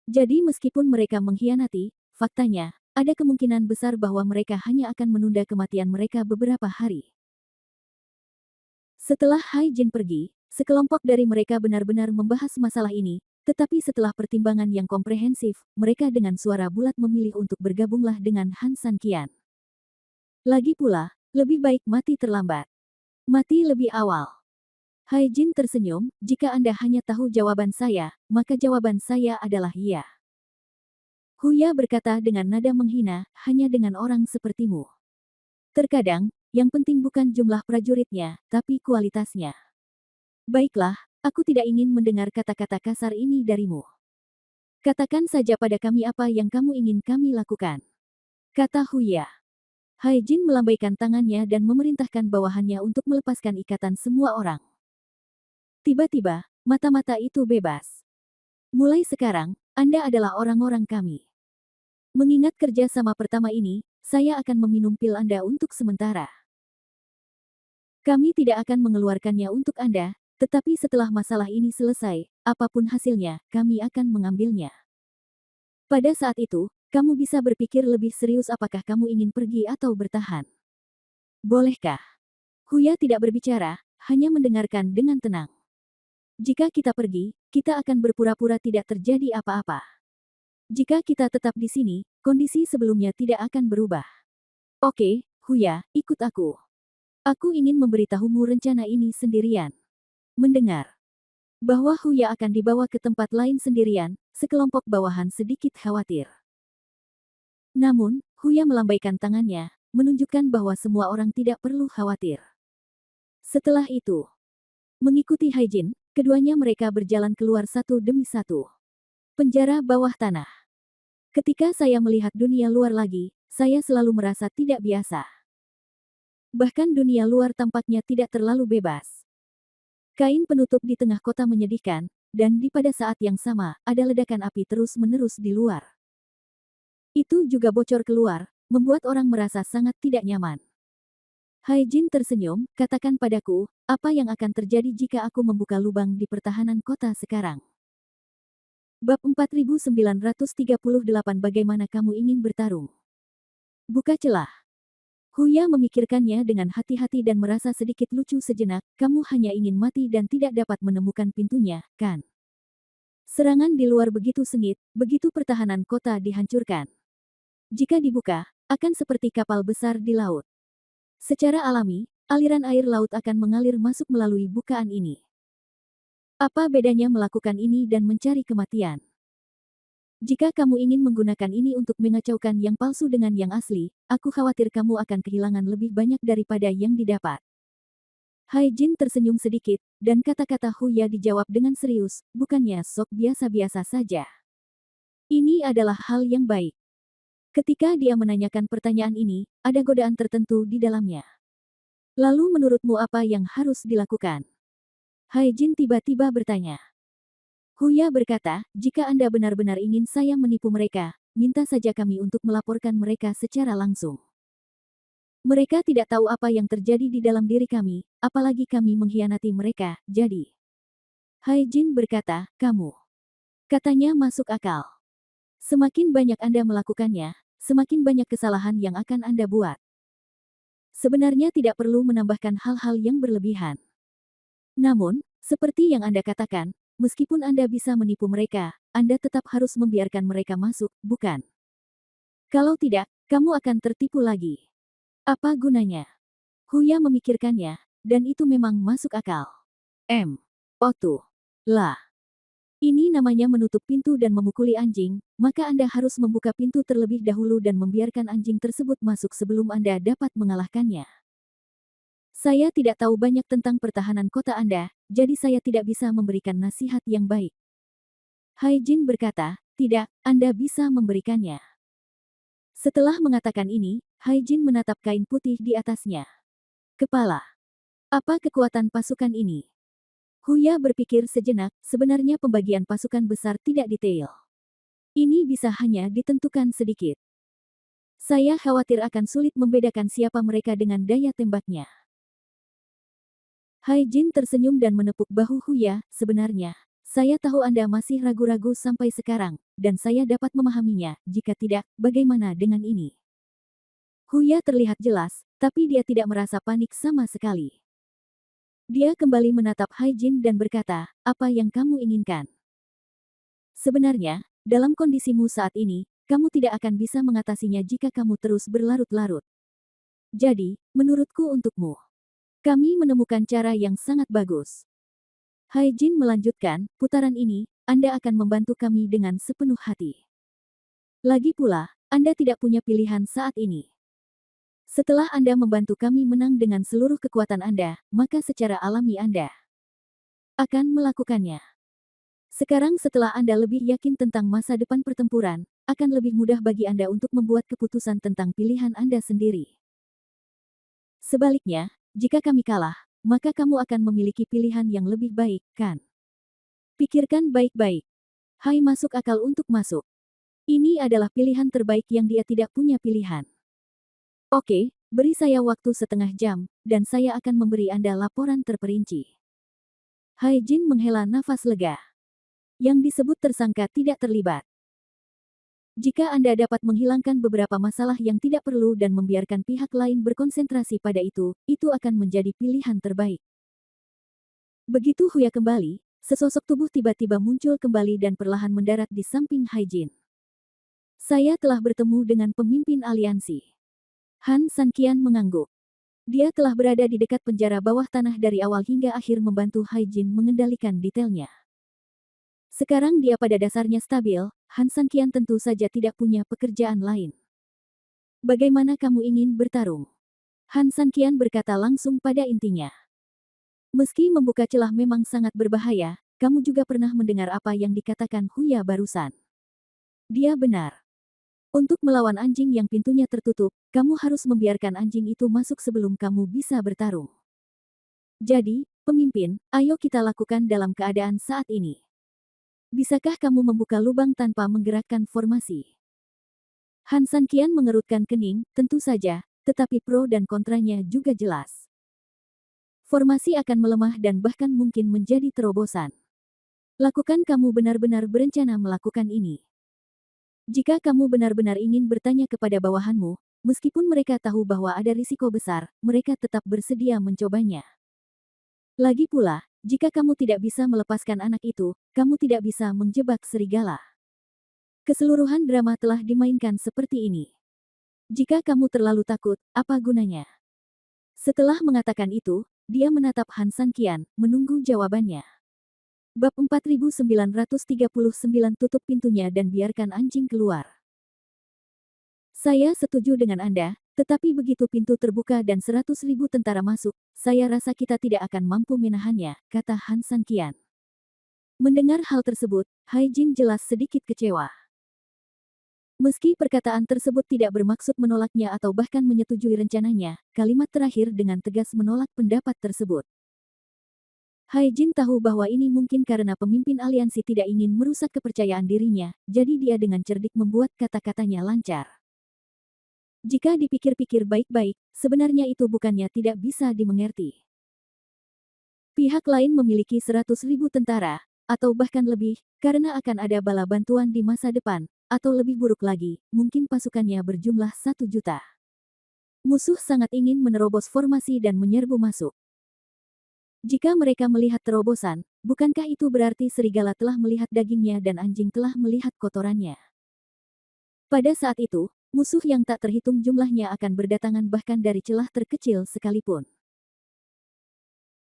Jadi meskipun mereka mengkhianati, faktanya, ada kemungkinan besar bahwa mereka hanya akan menunda kematian mereka beberapa hari. Setelah Hai Jin pergi, sekelompok dari mereka benar-benar membahas masalah ini, tetapi setelah pertimbangan yang komprehensif, mereka dengan suara bulat memilih untuk bergabunglah dengan Han Sanqian. Lagi pula, lebih baik mati terlambat. Mati lebih awal. Hai Jin tersenyum, jika Anda hanya tahu jawaban saya, maka jawaban saya adalah iya. Huya berkata dengan nada menghina, hanya dengan orang sepertimu. Terkadang, yang penting bukan jumlah prajuritnya, tapi kualitasnya. Baiklah, aku tidak ingin mendengar kata-kata kasar ini darimu. Katakan saja pada kami apa yang kamu ingin kami lakukan. Kata Huya. Hai Jin melambaikan tangannya dan memerintahkan bawahannya untuk melepaskan ikatan semua orang. Tiba-tiba, mata-mata itu bebas. Mulai sekarang, Anda adalah orang-orang kami. Mengingat kerja sama pertama ini, saya akan meminum pil Anda untuk sementara. Kami tidak akan mengeluarkannya untuk Anda, tetapi setelah masalah ini selesai, apapun hasilnya, kami akan mengambilnya. Pada saat itu, kamu bisa berpikir lebih serius apakah kamu ingin pergi atau bertahan. Bolehkah? Huya tidak berbicara, hanya mendengarkan dengan tenang. Jika kita pergi, kita akan berpura-pura tidak terjadi apa-apa. Jika kita tetap di sini, kondisi sebelumnya tidak akan berubah. Oke, Huya, ikut aku. Aku ingin memberitahumu rencana ini sendirian. Mendengar bahwa Huya akan dibawa ke tempat lain sendirian, sekelompok bawahan sedikit khawatir. Namun, Huya melambaikan tangannya, menunjukkan bahwa semua orang tidak perlu khawatir. Setelah itu, mengikuti Hai Jin, keduanya mereka berjalan keluar satu demi satu. Penjara bawah tanah. Ketika saya melihat dunia luar lagi, saya selalu merasa tidak biasa. Bahkan dunia luar tampaknya tidak terlalu bebas. Kain penutup di tengah kota menyedihkan, dan di pada saat yang sama, ada ledakan api terus-menerus di luar. Itu juga bocor keluar, membuat orang merasa sangat tidak nyaman. Hai Jin tersenyum, katakan padaku, apa yang akan terjadi jika aku membuka lubang di pertahanan kota sekarang? Bab 4938 Bagaimana kamu ingin bertarung? Buka celah. Huya memikirkannya dengan hati-hati dan merasa sedikit lucu sejenak, kamu hanya ingin mati dan tidak dapat menemukan pintunya, kan? Serangan di luar begitu sengit, begitu pertahanan kota dihancurkan. Jika dibuka, akan seperti kapal besar di laut. Secara alami, aliran air laut akan mengalir masuk melalui bukaan ini. Apa bedanya melakukan ini dan mencari kematian? Jika kamu ingin menggunakan ini untuk mengacaukan yang palsu dengan yang asli, aku khawatir kamu akan kehilangan lebih banyak daripada yang didapat. Hai Jin tersenyum sedikit, dan kata-kata Huya dijawab dengan serius, bukannya sok biasa-biasa saja. Ini adalah hal yang baik. Ketika dia menanyakan pertanyaan ini, ada godaan tertentu di dalamnya. Lalu menurutmu apa yang harus dilakukan? Haijin tiba-tiba bertanya. Huya berkata, jika Anda benar-benar ingin saya menipu mereka, minta saja kami untuk melaporkan mereka secara langsung. Mereka tidak tahu apa yang terjadi di dalam diri kami, apalagi kami mengkhianati mereka, jadi. Haijin berkata, kamu. Katanya masuk akal. Semakin banyak Anda melakukannya, semakin banyak kesalahan yang akan Anda buat. Sebenarnya tidak perlu menambahkan hal-hal yang berlebihan. Namun, seperti yang Anda katakan, meskipun Anda bisa menipu mereka, Anda tetap harus membiarkan mereka masuk, bukan? Kalau tidak, kamu akan tertipu lagi. Apa gunanya? Huya memikirkannya, dan itu memang masuk akal. Otu. Lah. Ini namanya menutup pintu dan memukuli anjing, maka Anda harus membuka pintu terlebih dahulu dan membiarkan anjing tersebut masuk sebelum Anda dapat mengalahkannya. Saya tidak tahu banyak tentang pertahanan kota Anda, jadi saya tidak bisa memberikan nasihat yang baik. Haijin berkata, tidak, Anda bisa memberikannya. Setelah mengatakan ini, Haijin menatap kain putih di atasnya. Kepala. Apa kekuatan pasukan ini? Huya berpikir sejenak, sebenarnya pembagian pasukan besar tidak detail. Ini bisa hanya ditentukan sedikit. Saya khawatir akan sulit membedakan siapa mereka dengan daya tembaknya. Haijin tersenyum dan menepuk bahu Huya, sebenarnya, saya tahu Anda masih ragu-ragu sampai sekarang, dan saya dapat memahaminya, jika tidak, bagaimana dengan ini? Huya terlihat jelas, tapi dia tidak merasa panik sama sekali. Dia kembali menatap Haijin dan berkata, apa yang kamu inginkan? Sebenarnya, dalam kondisimu saat ini, kamu tidak akan bisa mengatasinya jika kamu terus berlarut-larut. Jadi, menurutku untukmu, kami menemukan cara yang sangat bagus. Haijin melanjutkan, putaran ini, Anda akan membantu kami dengan sepenuh hati. Lagi pula, Anda tidak punya pilihan saat ini. Setelah Anda membantu kami menang dengan seluruh kekuatan Anda, maka secara alami Anda akan melakukannya. Sekarang setelah Anda lebih yakin tentang masa depan pertempuran, akan lebih mudah bagi Anda untuk membuat keputusan tentang pilihan Anda sendiri. Sebaliknya, jika kami kalah, maka kamu akan memiliki pilihan yang lebih baik, kan? Pikirkan baik-baik. Hai masuk akal untuk masuk. Ini adalah pilihan terbaik yang dia tidak punya pilihan. Oke, beri saya waktu setengah jam, dan saya akan memberi Anda laporan terperinci. Haijin menghela nafas lega. Yang disebut tersangka tidak terlibat. Jika Anda dapat menghilangkan beberapa masalah yang tidak perlu dan membiarkan pihak lain berkonsentrasi pada itu akan menjadi pilihan terbaik. Begitu Huya kembali, sesosok tubuh tiba-tiba muncul kembali dan perlahan mendarat di samping Haijin. Saya telah bertemu dengan pemimpin aliansi. Han Sanqian mengangguk. Dia telah berada di dekat penjara bawah tanah dari awal hingga akhir membantu Haijin mengendalikan detailnya. Sekarang dia pada dasarnya stabil, Han Sanqian tentu saja tidak punya pekerjaan lain. Bagaimana kamu ingin bertarung? Han Sanqian berkata langsung pada intinya. Meski membuka celah memang sangat berbahaya, kamu juga pernah mendengar apa yang dikatakan Huya barusan. Dia benar. Untuk melawan anjing yang pintunya tertutup, kamu harus membiarkan anjing itu masuk sebelum kamu bisa bertarung. Jadi, pemimpin, ayo kita lakukan dalam keadaan saat ini. Bisakah kamu membuka lubang tanpa menggerakkan formasi? Han Sanqian mengerutkan kening, tentu saja, tetapi pro dan kontranya juga jelas. Formasi akan melemah dan bahkan mungkin menjadi terobosan. Lakukan kamu benar-benar berencana melakukan ini. Jika kamu benar-benar ingin bertanya kepada bawahanmu, meskipun mereka tahu bahwa ada risiko besar, mereka tetap bersedia mencobanya. Lagi pula, jika kamu tidak bisa melepaskan anak itu, kamu tidak bisa menjebak serigala. Keseluruhan drama telah dimainkan seperti ini. Jika kamu terlalu takut, apa gunanya? Setelah mengatakan itu, dia menatap Han Sanqian, menunggu jawabannya. Bab 4939 tutup pintunya dan biarkan anjing keluar. Saya setuju dengan Anda, tetapi begitu pintu terbuka dan 100.000 tentara masuk, saya rasa kita tidak akan mampu menahannya, kata Han Sanqian. Mendengar hal tersebut, Haijin jelas sedikit kecewa. Meski perkataan tersebut tidak bermaksud menolaknya atau bahkan menyetujui rencananya, kalimat terakhir dengan tegas menolak pendapat tersebut. Haijin tahu bahwa ini mungkin karena pemimpin aliansi tidak ingin merusak kepercayaan dirinya, jadi dia dengan cerdik membuat kata-katanya lancar. Jika dipikir-pikir baik-baik, sebenarnya itu bukannya tidak bisa dimengerti. Pihak lain memiliki 100.000 tentara, atau bahkan lebih, karena akan ada bala bantuan di masa depan, atau lebih buruk lagi, mungkin pasukannya berjumlah 1 juta. Musuh sangat ingin menerobos formasi dan menyerbu masuk. Jika mereka melihat terobosan, bukankah itu berarti serigala telah melihat dagingnya dan anjing telah melihat kotorannya? Pada saat itu, musuh yang tak terhitung jumlahnya akan berdatangan bahkan dari celah terkecil sekalipun.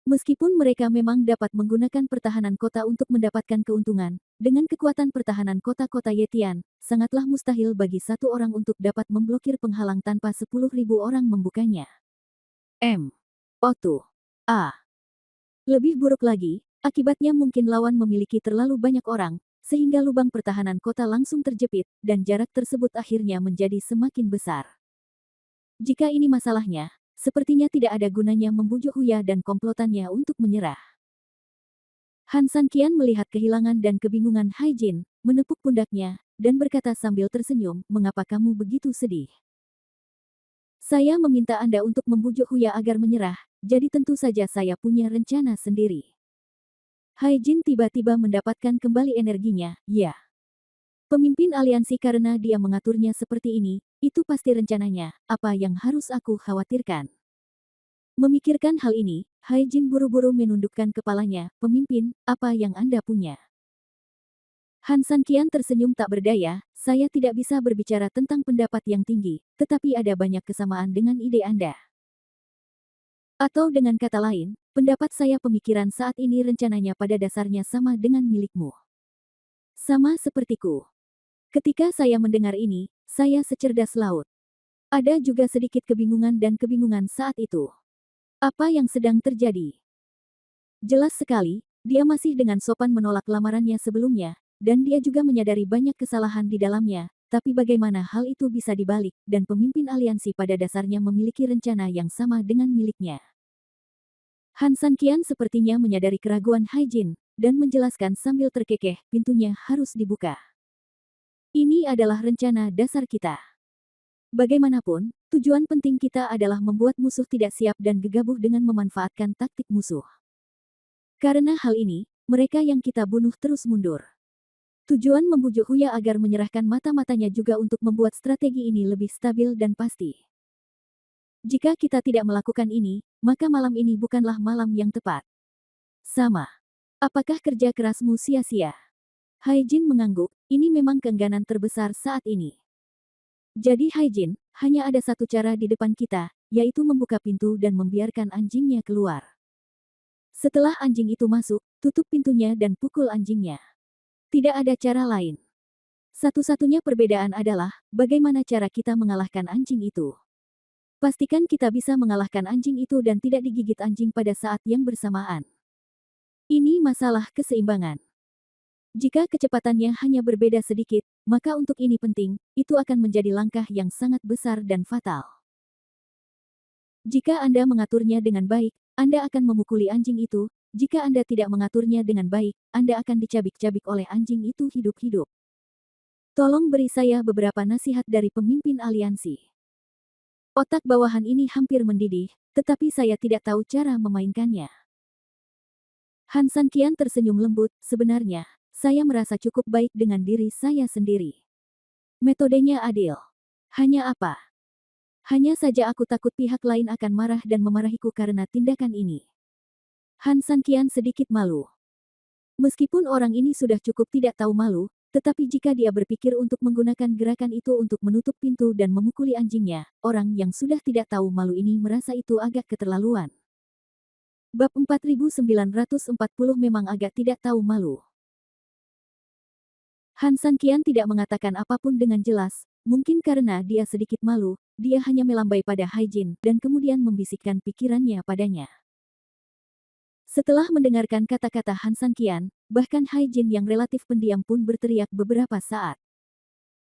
Meskipun mereka memang dapat menggunakan pertahanan kota untuk mendapatkan keuntungan, dengan kekuatan pertahanan kota-kota Yetian, sangatlah mustahil bagi satu orang untuk dapat memblokir penghalang tanpa 10.000 orang membukanya. Waktu A. Lebih buruk lagi, akibatnya mungkin lawan memiliki terlalu banyak orang, sehingga lubang pertahanan kota langsung terjepit, dan jarak tersebut akhirnya menjadi semakin besar. Jika ini masalahnya, sepertinya tidak ada gunanya membujuk Huya dan komplotannya untuk menyerah. Han Sanqian melihat kehilangan dan kebingungan Haijin, menepuk pundaknya, dan berkata sambil tersenyum, "Mengapa kamu begitu sedih? Saya meminta Anda untuk membujuk Huya agar menyerah, jadi tentu saja saya punya rencana sendiri." Haijin tiba-tiba mendapatkan kembali energinya, ya. Pemimpin aliansi karena dia mengaturnya seperti ini, itu pasti rencananya, apa yang harus aku khawatirkan? Memikirkan hal ini, Haijin buru-buru menundukkan kepalanya, "Pemimpin, apa yang Anda punya?" Han Sanqian tersenyum tak berdaya, "Saya tidak bisa berbicara tentang pendapat yang tinggi, tetapi ada banyak kesamaan dengan ide Anda. Atau dengan kata lain, pendapat saya pemikiran saat ini rencananya pada dasarnya sama dengan milikmu. Sama sepertiku. Ketika saya mendengar ini, saya secerdas laut. Ada juga sedikit kebingungan dan kebingungan saat itu. Apa yang sedang terjadi?" Jelas sekali, dia masih dengan sopan menolak lamarannya sebelumnya, dan dia juga menyadari banyak kesalahan di dalamnya, tapi bagaimana hal itu bisa dibalik, dan pemimpin aliansi pada dasarnya memiliki rencana yang sama dengan miliknya. Han Sanqian sepertinya menyadari keraguan Haijin, dan menjelaskan sambil terkekeh, "Pintunya harus dibuka. Ini adalah rencana dasar kita. Bagaimanapun, tujuan penting kita adalah membuat musuh tidak siap dan gegabah dengan memanfaatkan taktik musuh. Karena hal ini, mereka yang kita bunuh terus mundur. Tujuan membujuk Huya agar menyerahkan mata-matanya juga untuk membuat strategi ini lebih stabil dan pasti. Jika kita tidak melakukan ini, maka malam ini bukanlah malam yang tepat." "Sama. Apakah kerja kerasmu sia-sia?" Haijin mengangguk, "Ini memang keengganan terbesar saat ini. Jadi Haijin, hanya ada satu cara di depan kita, yaitu membuka pintu dan membiarkan anjingnya keluar. Setelah anjing itu masuk, tutup pintunya dan pukul anjingnya. Tidak ada cara lain. Satu-satunya perbedaan adalah, bagaimana cara kita mengalahkan anjing itu. Pastikan kita bisa mengalahkan anjing itu dan tidak digigit anjing pada saat yang bersamaan. Ini masalah keseimbangan. Jika kecepatannya hanya berbeda sedikit, maka untuk ini penting, itu akan menjadi langkah yang sangat besar dan fatal. Jika Anda mengaturnya dengan baik, Anda akan memukuli anjing itu. Jika Anda tidak mengaturnya dengan baik, Anda akan dicabik-cabik oleh anjing itu hidup-hidup. Tolong beri saya beberapa nasihat dari pemimpin aliansi." Otak bawahan ini hampir mendidih, tetapi saya tidak tahu cara memainkannya. Han Sanqian tersenyum lembut, "Sebenarnya, saya merasa cukup baik dengan diri saya sendiri. Metodenya adil. Hanya apa? Hanya saja aku takut pihak lain akan marah dan memarahiku karena tindakan ini." Han Sanqian sedikit malu. Meskipun orang ini sudah cukup tidak tahu malu, tetapi jika dia berpikir untuk menggunakan gerakan itu untuk menutup pintu dan memukuli anjingnya, orang yang sudah tidak tahu malu ini merasa itu agak keterlaluan. Bab 4940 memang agak tidak tahu malu. Han Sanqian tidak mengatakan apapun dengan jelas, mungkin karena dia sedikit malu, dia hanya melambai pada Haijin, dan kemudian membisikkan pikirannya padanya. Setelah mendengarkan kata-kata Han Sanqian, bahkan Haijin yang relatif pendiam pun berteriak beberapa saat.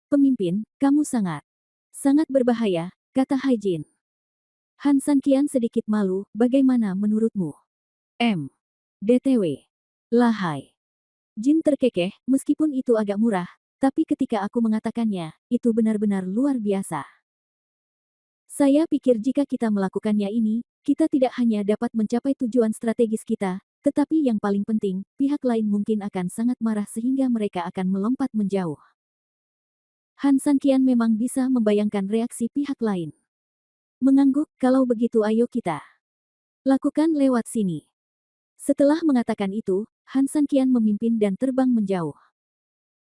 Pemimpin, kamu sangat berbahaya, kata Haijin. Han Sanqian sedikit malu, bagaimana menurutmu? DTW. Lahai. Jin terkekeh, meskipun itu agak murah, tapi ketika aku mengatakannya, itu benar-benar luar biasa. Saya pikir jika kita melakukannya ini, kita tidak hanya dapat mencapai tujuan strategis kita, tetapi yang paling penting, pihak lain mungkin akan sangat marah sehingga mereka akan melompat menjauh. Han Sanqian memang bisa membayangkan reaksi pihak lain. Mengangguk, kalau begitu ayo kita lakukan lewat sini. Setelah mengatakan itu, Han Sanqian memimpin dan terbang menjauh.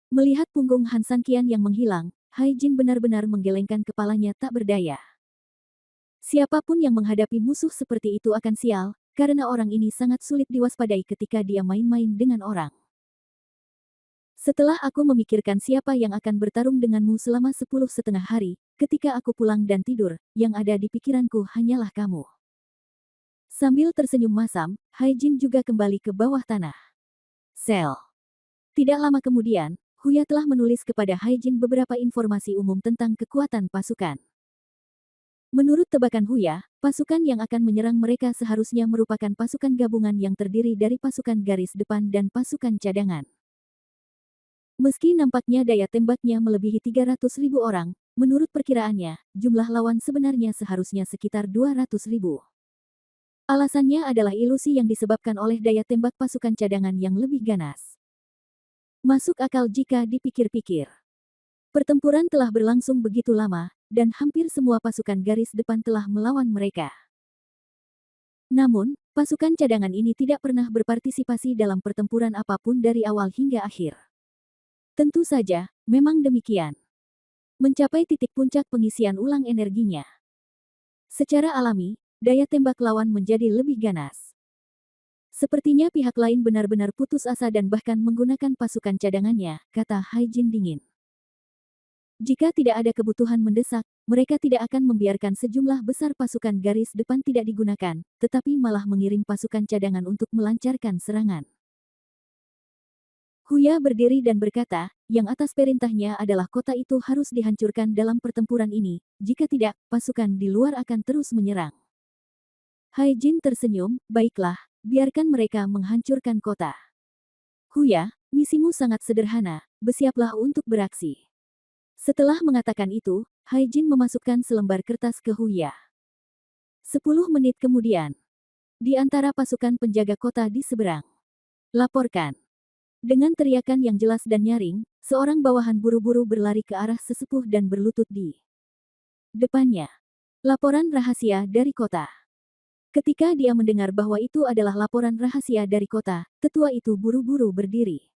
Melihat punggung Han Sanqian yang menghilang, Haijin benar-benar menggelengkan kepalanya tak berdaya. Siapapun yang menghadapi musuh seperti itu akan sial, karena orang ini sangat sulit diwaspadai ketika dia main-main dengan orang. Setelah aku memikirkan siapa yang akan bertarung denganmu selama 10,5 hari, ketika aku pulang dan tidur, yang ada di pikiranku hanyalah kamu. Sambil tersenyum masam, Haijin juga kembali ke bawah tanah. Sel. Tidak lama kemudian, Huya telah menulis kepada Haijin beberapa informasi umum tentang kekuatan pasukan. Menurut tebakan Huya, pasukan yang akan menyerang mereka seharusnya merupakan pasukan gabungan yang terdiri dari pasukan garis depan dan pasukan cadangan. Meski nampaknya daya tembaknya melebihi 300.000 orang, menurut perkiraannya, jumlah lawan sebenarnya seharusnya sekitar 200.000. Alasannya adalah ilusi yang disebabkan oleh daya tembak pasukan cadangan yang lebih ganas. Masuk akal jika dipikir-pikir. Pertempuran telah berlangsung begitu lama, dan hampir semua pasukan garis depan telah melawan mereka. Namun, pasukan cadangan ini tidak pernah berpartisipasi dalam pertempuran apapun dari awal hingga akhir. Tentu saja, memang demikian. Mencapai titik puncak pengisian ulang energinya. Secara alami, daya tembak lawan menjadi lebih ganas. Sepertinya pihak lain benar-benar putus asa dan bahkan menggunakan pasukan cadangannya, kata Haijin dingin. Jika tidak ada kebutuhan mendesak, mereka tidak akan membiarkan sejumlah besar pasukan garis depan tidak digunakan, tetapi malah mengirim pasukan cadangan untuk melancarkan serangan. Huya berdiri dan berkata, yang atas perintahnya adalah kota itu harus dihancurkan dalam pertempuran ini, jika tidak, pasukan di luar akan terus menyerang. Haijin tersenyum, baiklah, biarkan mereka menghancurkan kota. Huya, misimu sangat sederhana, bersiaplah untuk beraksi. Setelah mengatakan itu, Haijin memasukkan selembar kertas ke Huya. 10 menit kemudian, di antara pasukan penjaga kota di seberang. Laporkan. Dengan teriakan yang jelas dan nyaring, seorang bawahan buru-buru berlari ke arah sesepuh dan berlutut di depannya. Laporan rahasia dari kota. Ketika dia mendengar bahwa itu adalah laporan rahasia dari kota, tetua itu buru-buru berdiri.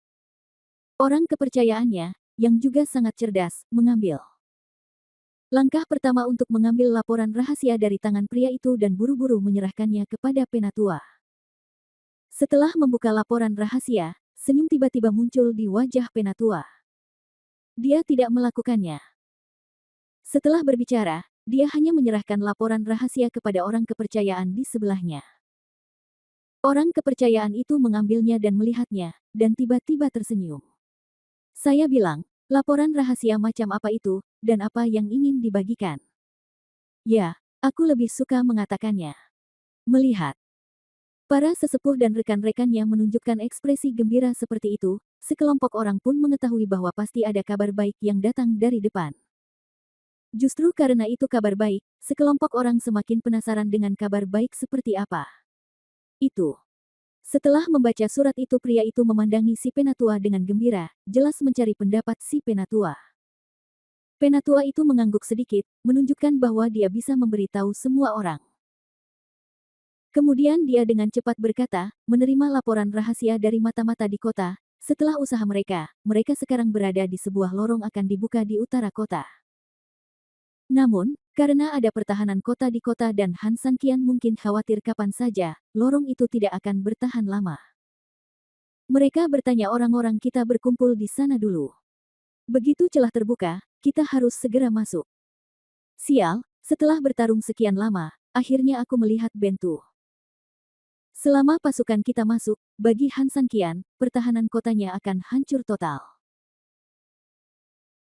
Orang kepercayaannya, yang juga sangat cerdas, mengambil langkah pertama untuk mengambil laporan rahasia dari tangan pria itu dan buru-buru menyerahkannya kepada penatua. Setelah membuka laporan rahasia, senyum tiba-tiba muncul di wajah penatua. Dia tidak melakukannya. Setelah berbicara, dia hanya menyerahkan laporan rahasia kepada orang kepercayaan di sebelahnya. Orang kepercayaan itu mengambilnya dan melihatnya, dan tiba-tiba tersenyum. Saya bilang, laporan rahasia macam apa itu, dan apa yang ingin dibagikan? Ya, aku lebih suka mengatakannya. Melihat para sesepuh dan rekan-rekannya menunjukkan ekspresi gembira seperti itu, sekelompok orang pun mengetahui bahwa pasti ada kabar baik yang datang dari depan. Justru karena itu kabar baik, sekelompok orang semakin penasaran dengan kabar baik seperti apa. Itu. Setelah membaca surat itu pria itu memandangi si penatua dengan gembira, jelas mencari pendapat si penatua. Penatua itu mengangguk sedikit, menunjukkan bahwa dia bisa memberitahu semua orang. Kemudian dia dengan cepat berkata, menerima laporan rahasia dari mata-mata di kota, setelah usaha mereka sekarang berada di sebuah lorong akan dibuka di utara kota. Namun, karena ada pertahanan kota di kota dan Han Sanqian mungkin khawatir kapan saja, lorong itu tidak akan bertahan lama. Mereka bertanya orang-orang kita berkumpul di sana dulu. Begitu celah terbuka, kita harus segera masuk. Sial, setelah bertarung sekian lama, akhirnya aku melihat Bentu. Selama pasukan kita masuk, bagi Han Sanqian, pertahanan kotanya akan hancur total.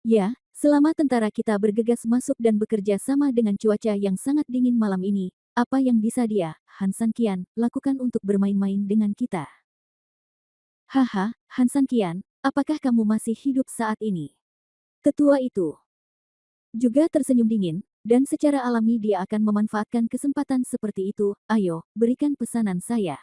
Ya, Selama tentara kita bergegas masuk dan bekerja sama dengan cuaca yang sangat dingin malam ini, apa yang bisa dia, Han Sanqian, lakukan untuk bermain-main dengan kita? Haha, Han Sanqian, apakah kamu masih hidup saat ini? Tetua itu juga tersenyum dingin, dan secara alami dia akan memanfaatkan kesempatan seperti itu. Ayo, berikan pesanan saya.